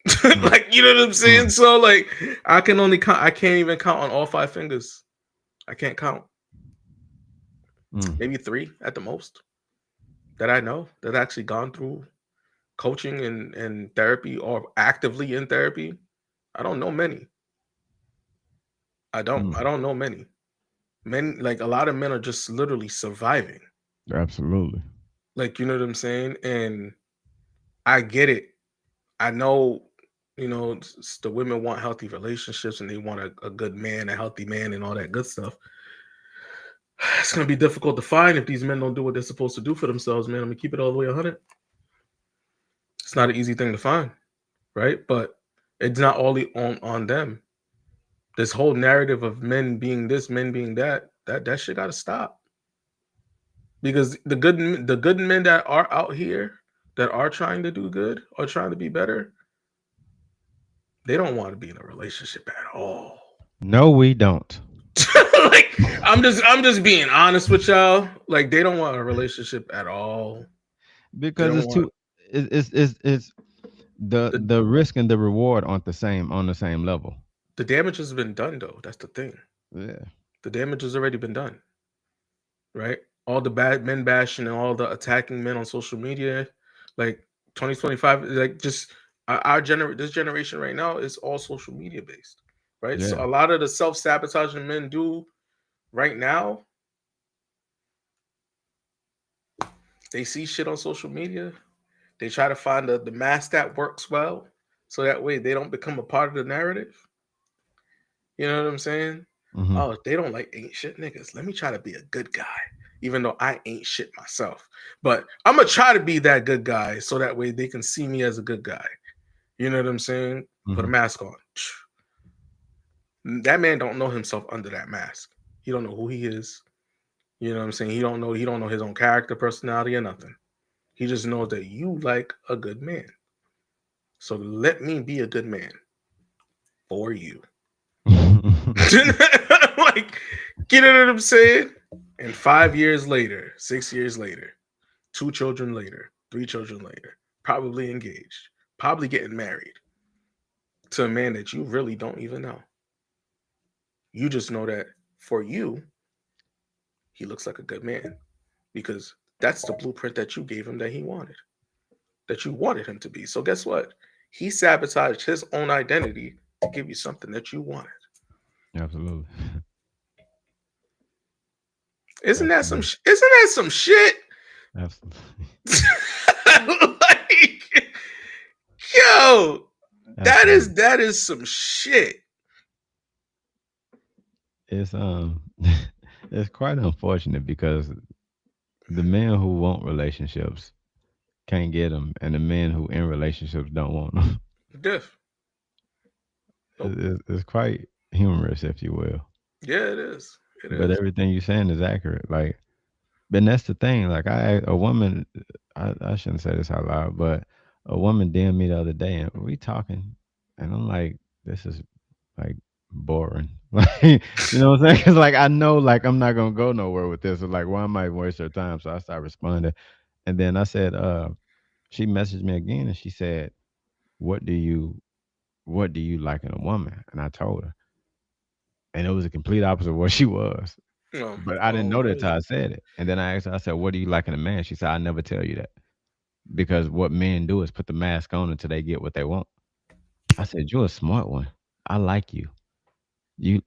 Speaker 2: Mm.
Speaker 1: Like, you know what I'm saying?
Speaker 2: Mm.
Speaker 1: So like, I can only count. I can't even count on all five fingers. I can't count.
Speaker 2: Mm.
Speaker 1: Maybe three at the most that I know that actually gone through coaching and therapy, or actively in therapy. I don't know many. I don't. I
Speaker 2: Mm.
Speaker 1: don't know many. Men, like a lot of men are just literally surviving.
Speaker 2: Absolutely.
Speaker 1: Like, you know what I'm saying? And I get it. I know, the women want healthy relationships, and they want a good man, a healthy man, and all that good stuff. It's gonna be difficult to find if these men don't do what they're supposed to do for themselves, man. I'm gonna keep it all the way 100. It's not an easy thing to find, right? But it's not only on them. This whole narrative of men being this, men being that shit got to stop, because the good men that are out here, that are trying to do good or trying to be better, they don't want to be in a relationship at all.
Speaker 2: No, we don't.
Speaker 1: Like, I'm just being honest with y'all. Like, they don't want a relationship at all. They
Speaker 2: Because
Speaker 1: don't
Speaker 2: it's
Speaker 1: want
Speaker 2: too it's
Speaker 1: the
Speaker 2: the risk and the reward aren't the same on the same level.
Speaker 1: the damage has been done though. That's the thing.
Speaker 2: Yeah.
Speaker 1: The damage has already been done. right? All the bad men bashing and all the attacking men on social media, like 2025, like just this generation right now is all social media based, right? So
Speaker 2: Yeah.
Speaker 1: a lot of the self sabotaging men do right now, they see shit on social media, they try to find the mask that works well, so that way they don't become a part of the narrative. You know what I'm saying?
Speaker 2: Hmm.
Speaker 1: Oh, they don't like ain't shit niggas. Let me try to be a good guy, even though I ain't shit myself. But I'm gonna try to be that good guy so that way they can see me as a good guy. You know what I'm saying? Put a
Speaker 2: Hmm.
Speaker 1: mask on. That man don't know himself under that mask. He don't know who he is. You know what I'm saying? He don't know his own character, personality, or nothing. He just knows that you like a good man. So let me be a good man for you. Like, you know what I'm saying? And 5 years later, 6 years later, two children later, three children later, probably engaged, probably getting married to a man that you really don't even know. You just know that for you, he looks like a good man because that's the blueprint that you gave him that he wanted, that you wanted him to be. So guess what? He sabotaged his own identity to give you something that you wanted.
Speaker 2: Absolutely.
Speaker 1: Isn't
Speaker 2: Absolutely.
Speaker 1: that some shit?
Speaker 2: Absolutely.
Speaker 1: Like, yo, that is
Speaker 2: Absolutely.
Speaker 1: that is some shit.
Speaker 2: It's it's quite unfortunate because the men who want relationships can't get them, and the men who in relationships don't want them.
Speaker 1: Diff. Nope.
Speaker 2: It's quite humorous, if you will.
Speaker 1: Yeah, it is. It
Speaker 2: But
Speaker 1: is.
Speaker 2: everything you're saying is accurate. Like, and that's the thing. Like, a woman, I shouldn't say this out loud, but a woman DM me the other day, and we talking, and I'm like, this is like boring. Like, you know what I'm saying? Because like I know, like I'm not gonna go nowhere with this. So like, why am I waste her time? So I started responding, and then I said, she messaged me again, and she said, "What do you, what do you like in a woman?" And I told her, and it was a complete opposite of what she was.
Speaker 1: No.
Speaker 2: But I didn't
Speaker 1: Oh,
Speaker 2: know that till
Speaker 1: crazy.
Speaker 2: I said it. And then I asked her, I said, "What do you like in a man?" She said, "I never tell you that because what men do is put the mask on until they get what they want." I said, "You're a smart one. I like you.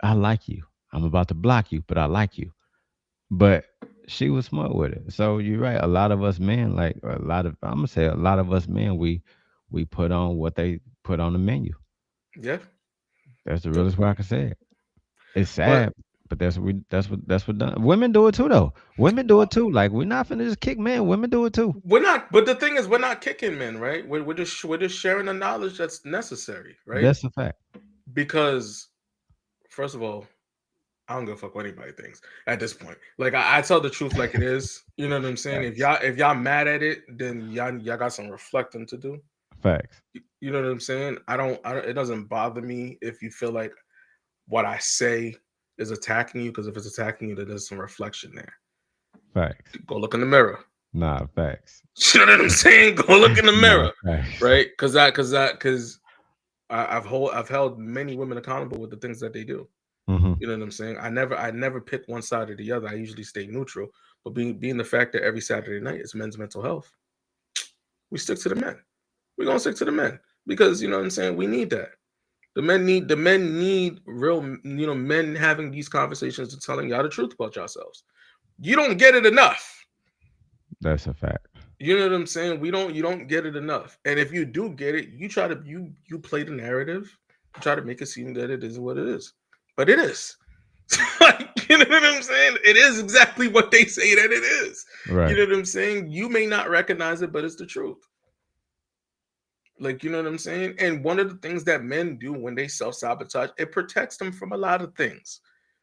Speaker 2: I like you. I'm about to block you, but I like you." But she was smart with it. So you're right. A lot of us men, like a lot of, I'm gonna say, a lot of us men, we put on what they put on the menu.
Speaker 1: Yeah.
Speaker 2: That's the
Speaker 1: Yep.
Speaker 2: realest way I can say it. It's
Speaker 1: But
Speaker 2: sad, but that's what done. Women do it too, though. Women do it too. Like we're not finna just kick men. Women do it too.
Speaker 1: we're not. But the thing is, we're not kicking men, right? We're just sharing the knowledge that's necessary, right?
Speaker 2: That's a fact.
Speaker 1: Because first of all, I don't give a fuck what anybody thinks at this point. Like I tell the truth like it is. You know what I'm saying? If
Speaker 2: Facts.
Speaker 1: y'all mad at it, then y'all got some reflecting to do.
Speaker 2: Facts.
Speaker 1: You know what I'm saying? I don't. It doesn't bother me if you feel like what I say is attacking you, because if it's attacking you, then there's some reflection there.
Speaker 2: Facts.
Speaker 1: Go look in the mirror.
Speaker 2: Nah, facts.
Speaker 1: You know what I'm saying? Go look in the
Speaker 2: Nah,
Speaker 1: mirror,
Speaker 2: facts.
Speaker 1: right? Because I've held many women accountable with the things that they do.
Speaker 2: Hmm.
Speaker 1: You know what I'm saying? I never pick one side or the other. I usually stay neutral. But being the fact that every Saturday night is men's mental health, we stick to the men. We're gonna stick to the men because you know what I'm saying. We need that. The men need real, men having these conversations and telling y'all the truth about yourselves. You don't get it enough.
Speaker 2: That's a fact.
Speaker 1: You know what I'm saying? You don't get it enough. And if you do get it, you try to you play the narrative, you try to make it seem that it is what it is. But it is. Like, you know what I'm saying? It is exactly what they say that it is. You
Speaker 2: Right.
Speaker 1: know what I'm saying? You may not recognize it, but it's the truth. Like, you know what I'm saying? And one of the things that men do when they self-sabotage, it protects them from a lot of things.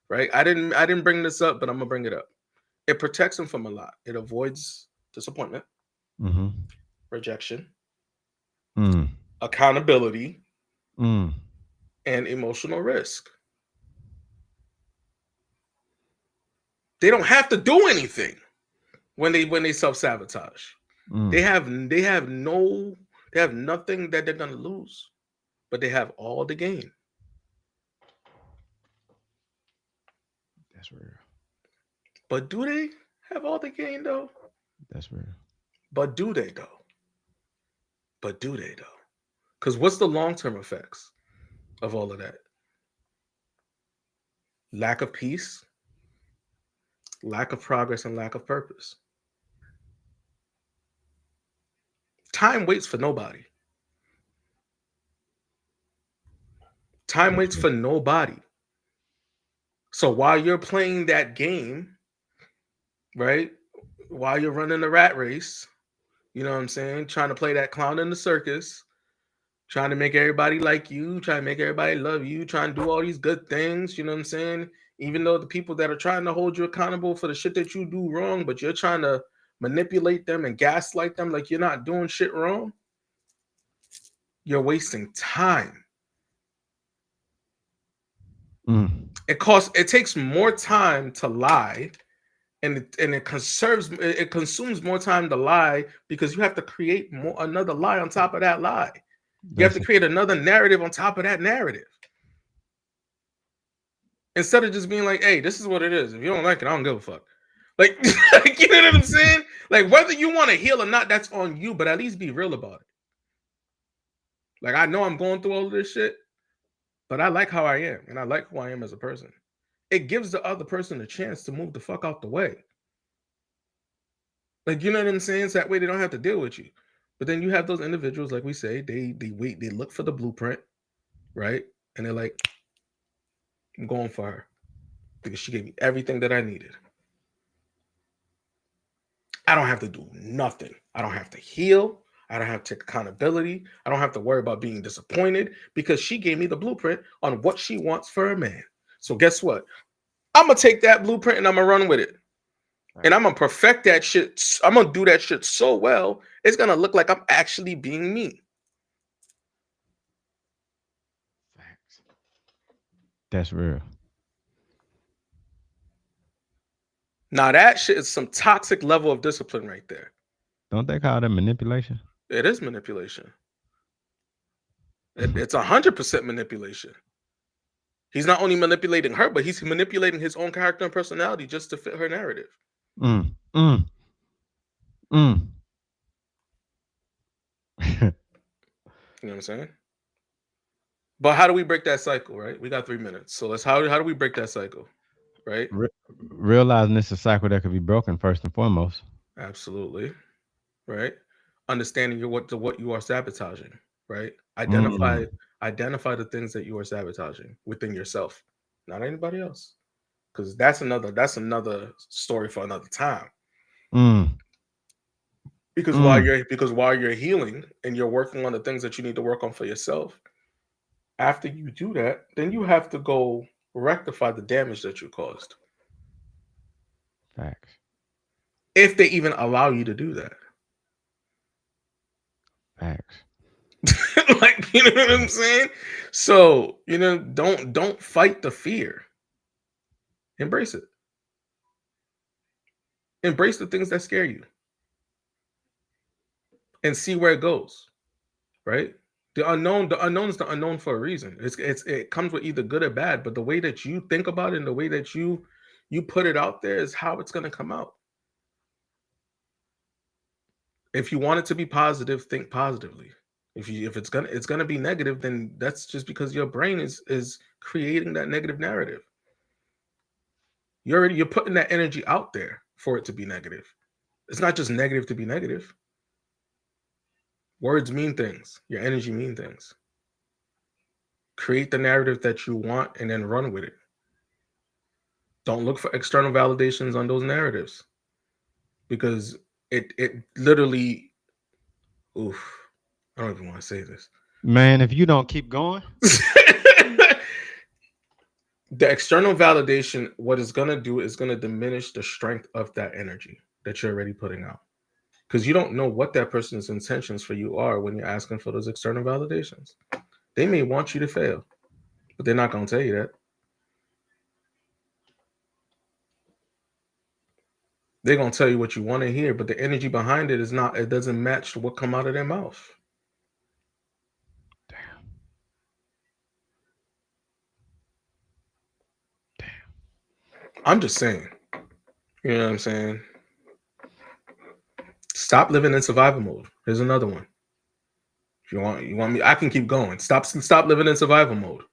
Speaker 1: Right? I didn't bring this up, but I'm gonna bring it up. It protects them from a lot. It avoids disappointment,
Speaker 2: Mm-hmm.
Speaker 1: rejection,
Speaker 2: Mm.
Speaker 1: accountability,
Speaker 2: Mm.
Speaker 1: and emotional risk. They don't have to do anything when they self-sabotage. They
Speaker 2: Mm.
Speaker 1: have they have no they have nothing that they're gonna lose, but they have all the gain.
Speaker 2: That's real.
Speaker 1: But do they? have all the gain though?
Speaker 2: That's real.
Speaker 1: But do they though? But do they though? Because what's the long term effects of all of that? Lack of peace, lack of progress, and lack of purpose. Time waits for nobody. Time
Speaker 2: That's
Speaker 1: waits
Speaker 2: real.
Speaker 1: for nobody. So while you're playing that game, right? While you're running the rat race, you know what I'm saying? Trying to play that clown in the circus, trying to make everybody like you, trying to make everybody love you, trying to do all these good things, you know what I'm saying? Even though the people that are trying to hold you accountable for the shit that you do wrong, but you're trying to manipulate them and gaslight them like you're not doing shit wrong, you're wasting time.
Speaker 2: Mm.
Speaker 1: It takes more time to lie, and it consumes more time to lie because you have to create more another lie on top of that lie. You have
Speaker 2: That's
Speaker 1: to
Speaker 2: it.
Speaker 1: create another narrative on top of that narrative. Instead of just being like, hey, this is what it is. If you don't like it, I don't give a fuck. Like, you know what I'm saying? Like, whether you want to heal or not, that's on you, but at least be real about it. Like, I know I'm going through all of this shit, but I like how I am, and I like who I am as a person. It gives the other person a chance to move the fuck out the way. Like, you know what I'm saying? So that way they don't have to deal with you. But then you have those individuals, like we say, they wait, they look for the blueprint, right? And they're like, I'm going for her because she gave me everything that I needed. I don't have to do nothing. I don't have to heal. I don't have to take accountability. I don't have to worry about being disappointed because she gave me the blueprint on what she wants for a man. So guess what? I'm gonna take that blueprint and I'm gonna run with it. And I'm
Speaker 2: Facts.
Speaker 1: gonna perfect that shit. I'm gonna do that shit so well, it's gonna look like I'm actually being me.
Speaker 2: Facts. That's real.
Speaker 1: Now that shit is some toxic level of discipline right there.
Speaker 2: Don't they call that manipulation?
Speaker 1: It is manipulation. It's 100% manipulation. He's not only manipulating her, but he's manipulating his own character and personality just to fit her narrative.
Speaker 2: Mm. Mm. Mm.
Speaker 1: You know what I'm saying? But how do we break that cycle, right? We got 3 minutes. So let's how do we break that cycle? Right?
Speaker 2: Re- realizing it's a cycle that could be broken first and foremost.
Speaker 1: Absolutely. Right? Understanding what you are sabotaging, right?
Speaker 2: Mm.
Speaker 1: Identify the things that you are sabotaging within yourself, not anybody else. Because that's another story for another time.
Speaker 2: Mm. Mm.
Speaker 1: Because while you're healing and you're working on the things that you need to work on for yourself, after you do that, then you have to go rectify the damage that you caused.
Speaker 2: Facts.
Speaker 1: If they even allow you to do that.
Speaker 2: Facts.
Speaker 1: Like, you know what I'm saying? So, don't fight the fear. Embrace it. Embrace the things that scare you and see where it goes, right? The unknown is the unknown for a reason. It comes with either good or bad, but the way that you think about it and the way that you put it out there is how it's going to come out. If you want it to be positive, think positively. If it's gonna be negative, then that's just because your brain is creating that negative narrative. You're putting that energy out there for it to be negative. It's not just negative to be negative. Words mean things. Your energy mean things. Create the narrative that you want and then run with it. Don't look for external validations on those narratives because it literally oof. I don't even want to say this.
Speaker 2: Man, if you don't keep going,
Speaker 1: The external validation, what it's gonna do is gonna diminish the strength of that energy that you're already putting out. Because you don't know what that person's intentions for you are when you're asking for those external validations. They may want you to fail, but they're not gonna tell you that. They're gonna tell you what you want to hear, but the energy behind it is not. It doesn't match what come out of their mouth.
Speaker 2: damn, damn.
Speaker 1: I'm just saying. You know what I'm saying? Stop living in survival mode. Here's another one. If you want me, I can keep going. Stop living in survival mode.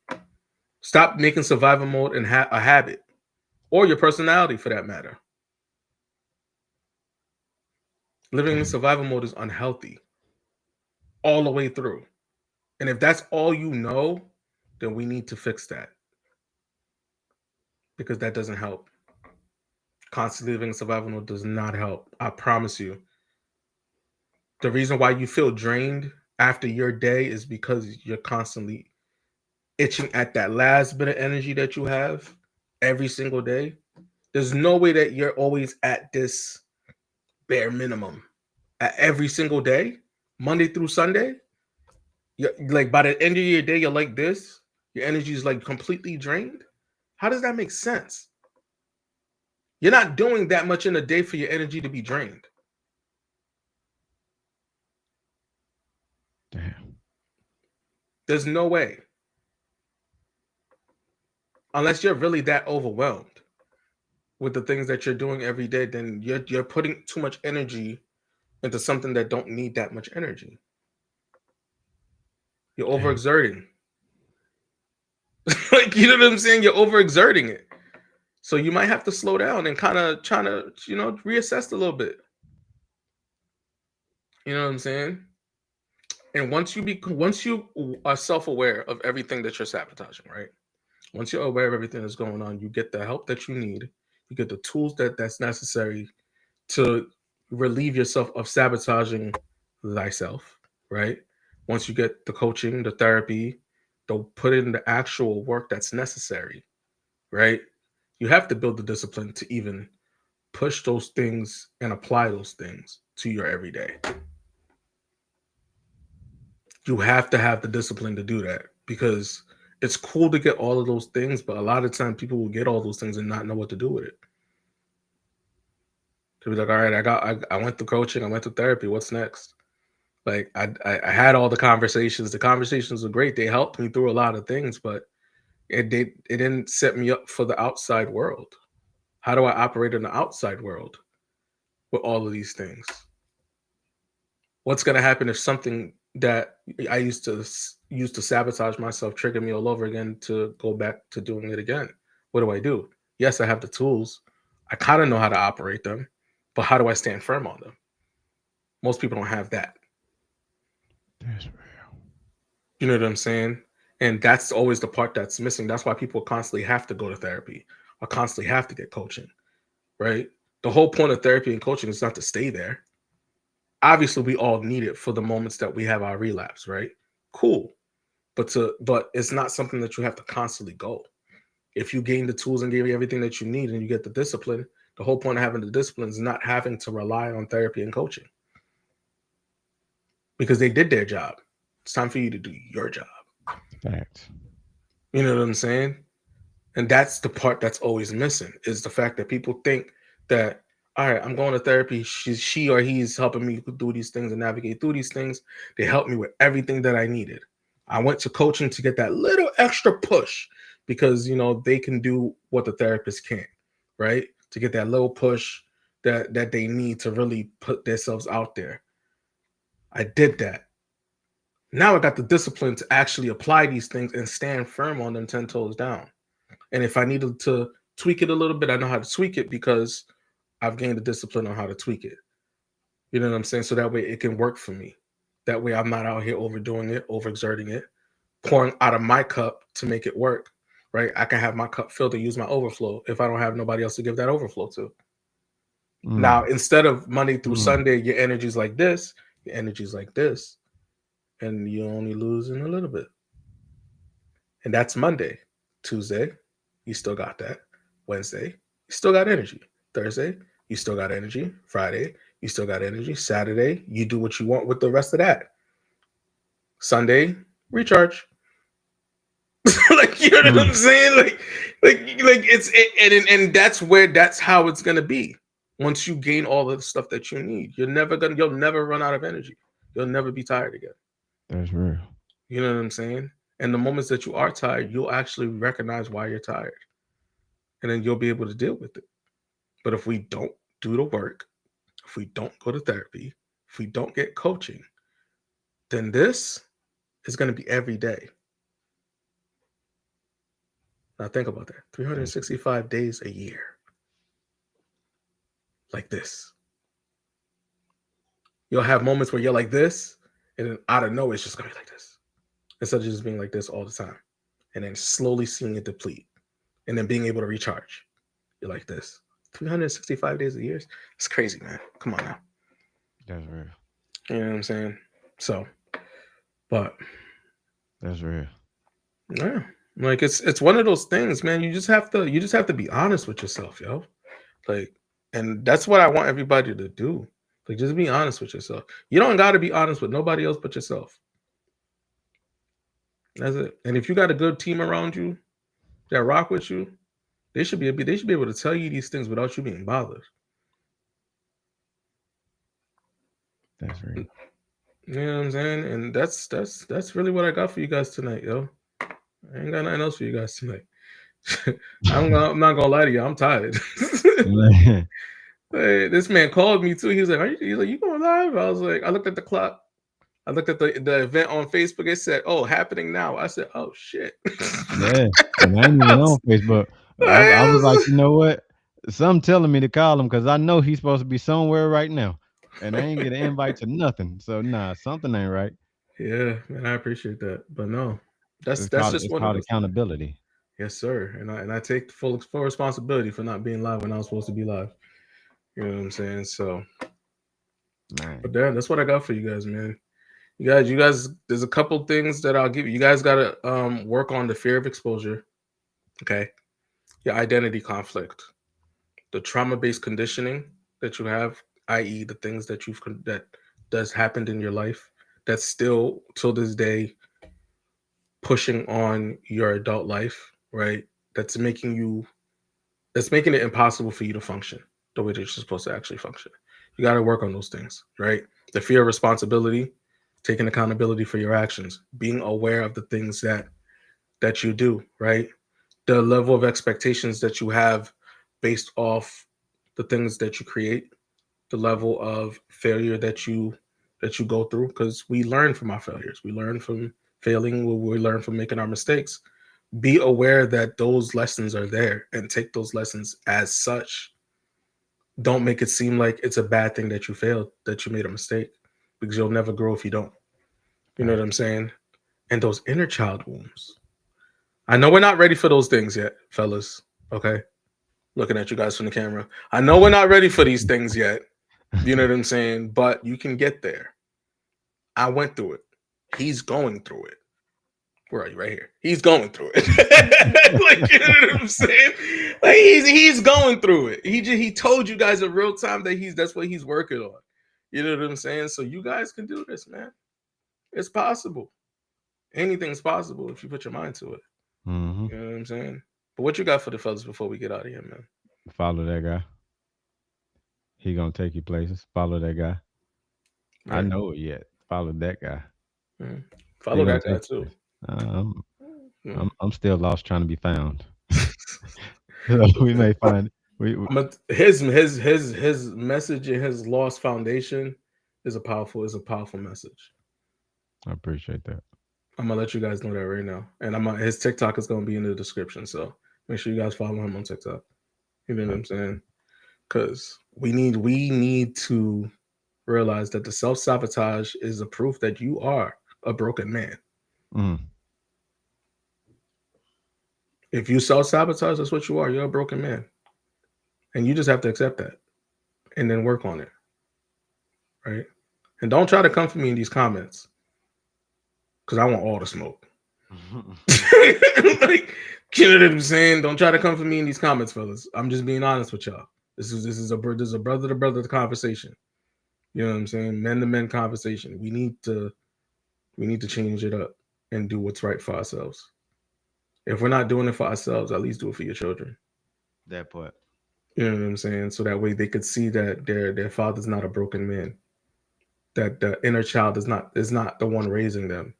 Speaker 1: Stop making survival mode and a habit, or your personality for that matter. Living in
Speaker 2: Damn.
Speaker 1: survival mode is unhealthy all the way through. And if that's all you know, then we need to fix that because that doesn't help. Constantly living in survival mode does not help. I promise you. The reason why you feel drained after your day is because you're constantly itching at that last bit of energy that you have every single day. There's no way that you're always at this bare minimum at every single day, Monday through Sunday. You're, like by the end of your day, you're like this. Your energy is like completely drained. How does that make sense? You're not doing that much in a day for your energy to be drained.
Speaker 2: Damn.
Speaker 1: There's no way, unless you're really that overwhelmed with the things that you're doing every day. Then you're putting too much energy into something that don't need that much energy. You're
Speaker 2: Damn.
Speaker 1: overexerting. Like you know what I'm saying? You're overexerting it. So you might have to slow down and kind of trying to, reassess a little bit. You know what I'm saying? And once you are self-aware of everything that you're sabotaging, right? Once you're aware of everything that's going on, you get the help that you need. You get the tools that's necessary to relieve yourself of sabotaging thyself, right? Once you get the coaching, the therapy, they'll put in the actual work that's necessary, right? You have to build the discipline to even push those things and apply those things to your everyday. You have to have the discipline to do that because it's cool to get all of those things, but a lot of time people will get all those things and not know what to do with it. To be like, all right, I went through coaching, I went through therapy. What's next? Like I had all the conversations. The conversations were great. They helped me through a lot of things, but it didn't set me up for the outside world. How do I operate in the outside world with all of these things? What's going to happen if something that I used to sabotage myself trigger me all over again to go back to doing it again? What do I do? Yes, I have the tools. I kind of know how to operate them, but how do I stand firm on them? Most people don't have that.
Speaker 2: That's real.
Speaker 1: You know what I'm saying? And that's always the part that's missing. That's why people constantly have to go to therapy or constantly have to get coaching, right? The whole point of therapy and coaching is not to stay there. Obviously, we all need it for the moments that we have our relapse, right? Cool. But it's not something that you have to constantly go. If you gain the tools and give you everything that you need and you get the discipline, the whole point of having the discipline is not having to rely on therapy and coaching because they did their job. It's time for you to do your job.
Speaker 2: Facts.
Speaker 1: You know what I'm saying? And that's the part that's always missing is the fact that people think that, all right, I'm going to therapy. She or he's helping me do these things and navigate through these things. They helped me with everything that I needed. I went to coaching to get that little extra push because, they can do what the therapist can't, right? To get that little push that they need to really put themselves out there. I did that. Now I got the discipline to actually apply these things and stand firm on them 10 toes down. And if I needed to tweak it a little bit, I know how to tweak it because I've gained the discipline on how to tweak it. You know what I'm saying? So that way it can work for me. That way I'm not out here overdoing it, overexerting it, pouring out of my cup to make it work. Right? I can have my cup filled to use my overflow if I don't have nobody else to give that overflow to. Now,
Speaker 2: Mm.
Speaker 1: instead of Monday through
Speaker 2: Mm.
Speaker 1: Sunday, your energy's like this, your energy's like this, and you only losing a little bit. And that's Monday. Tuesday, you still got that. Wednesday, you still got energy. Thursday, you still got energy. Friday, you still got energy. Saturday, you do what you want with the rest of that. Sunday, recharge. Like you know what I'm
Speaker 2: Mm.
Speaker 1: saying? Like and that's how it's gonna be. Once you gain all of the stuff that you need, you'll never run out of energy. You'll never be tired again.
Speaker 2: That's real.
Speaker 1: You know what I'm saying? And the moments that you are tired, you'll actually recognize why you're tired. And then you'll be able to deal with it. But if we don't do the work, if we don't go to therapy, if we don't get coaching, then this is going to be every day. Now think about that.
Speaker 2: That's
Speaker 1: 365 days a year like this. You'll have moments where you're like this, and then out of nowhere, it's just going to be like this. Instead of just being like this all the time. And then slowly seeing it deplete. And then being able to recharge. You're like this. 365 days a year? It's crazy, man. Come on now.
Speaker 2: that's real.
Speaker 1: You know what I'm saying? So, but
Speaker 2: That's real.
Speaker 1: yeah. Like it's one of those things, man. You just have to be honest with yourself, yo. Like, and that's what I want everybody to do. Like, just be honest with yourself. You don't got to be honest with nobody else but yourself. That's it. And if you got a good team around you that rock with you, they should be able to tell you these things without you being bothered.
Speaker 2: That's real.
Speaker 1: You know what I'm saying? And that's really what I got for you guys tonight, yo. I ain't got nothing else for you guys tonight. I'm not gonna lie to you. I'm tired.
Speaker 2: Man,
Speaker 1: Hey, this man called me too. He was like, he's like, you going live? I was like, I looked at the clock. I looked at the event on Facebook. It said, "Oh, happening now." I said, "Oh shit."
Speaker 2: yeah, and I ain't
Speaker 1: I
Speaker 2: even
Speaker 1: was,
Speaker 2: on Facebook. I was like,
Speaker 1: I
Speaker 2: you know what? Some telling me to call him because I know he's supposed to be somewhere right now, and I ain't get an invite to nothing. So nah, something ain't right.
Speaker 1: yeah, man, I appreciate that. But no, that's just
Speaker 2: It's
Speaker 1: one of
Speaker 2: called
Speaker 1: those things.
Speaker 2: accountability.
Speaker 1: Yes, sir. And I take full responsibility for not being live when I was supposed to be live. You know what I'm saying? So,
Speaker 2: Man.
Speaker 1: but that's what I got for you guys, man. You guys, there's a couple things that I'll give you. You guys gotta work on the fear of exposure. Okay, your identity conflict, the trauma-based conditioning that you have, i.e., the things that does happened in your life that's still till this day pushing on your adult life, right? That's making you that's making it impossible for you to function the way that you're supposed to actually function. You got to work on those things, right? The fear of responsibility, taking accountability for your actions, being aware of the things that you do, right? The level of expectations that you have based off the things that you create, the level of failure that you go through, because we learn from our failures. We learn from failing, we learn from making our mistakes. Be aware that those lessons are there and take those lessons as such. Don't make it seem like it's a bad thing that you failed, that you made a mistake, because you'll never grow if you don't. You know what I'm
Speaker 2: Facts.
Speaker 1: saying? And those inner child wounds. I know we're not ready for those things yet, fellas. Okay. Looking at you guys from the camera. I know we're not ready for these things yet. You know what I'm saying? But you can get there. I went through it. He's going through it. Where are you? Right here. He's going through it. Like, you know what I'm saying? Like, he's going through it. He told you guys in real time that that's what he's working on. You know what I'm saying? So you guys can do this, man. It's possible. Anything's possible if you put your mind to it.
Speaker 2: Hmm.
Speaker 1: You know what I'm saying? But what you got for the fellas before we get out of here, man?
Speaker 2: Follow that guy. He gonna take you places. Follow that guy. I
Speaker 1: Right.
Speaker 2: know it yet. Follow that guy.
Speaker 1: Mhm.
Speaker 2: He
Speaker 1: Follow
Speaker 2: gonna
Speaker 1: that
Speaker 2: take
Speaker 1: guy
Speaker 2: you
Speaker 1: too.
Speaker 2: places. Um,
Speaker 1: Mhm.
Speaker 2: I'm still lost trying to be found. So we may find we
Speaker 1: But his message and his lost foundation is a powerful message.
Speaker 2: I appreciate that.
Speaker 1: I'm gonna let you guys know that right now, and his TikTok is gonna be in the description, so make sure you guys follow him on TikTok. You know what
Speaker 2: Uh,
Speaker 1: I'm saying? Because we need to realize that the self sabotage is a proof that you are a broken man.
Speaker 2: mm,
Speaker 1: If you self sabotage, that's what you are. You're a broken man, and you just have to accept that and then work on it, right? And don't try to come for me in these comments because I want all the smoke. Like, you know what I'm saying? Don't try to come for me in these comments, fellas. I'm just being honest with y'all. This is a brother to brother conversation. You know what I'm saying? Men to men conversation. We need to change it up and do what's right for ourselves. If we're not doing it for ourselves, at least do it for your children.
Speaker 2: that part.
Speaker 1: You know what I'm saying? So that way they could see that their father's not a broken man. That the inner child is not the one raising them.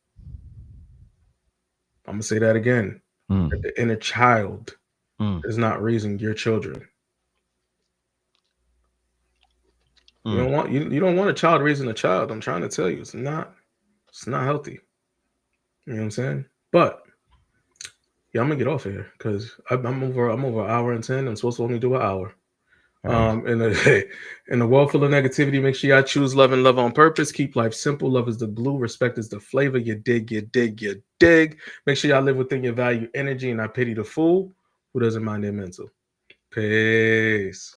Speaker 1: I'm gonna say that again. That
Speaker 2: Mm,
Speaker 1: the inner child
Speaker 2: mm.
Speaker 1: is not raising your children.
Speaker 2: Mm.
Speaker 1: You don't want a child raising a child. I'm trying to tell you, it's not healthy. You know what I'm saying? But yeah, I'm gonna get off of here because I'm over an hour and 10. I'm supposed to only do an hour.
Speaker 2: Hey,
Speaker 1: In a in a world full of negativity, make sure y'all choose love and love on purpose. Keep life simple. Love is the glue. Respect is the flavor. You dig, you dig, you dig. Make sure y'all live within your value energy and I pity the fool who doesn't mind their mental. Peace.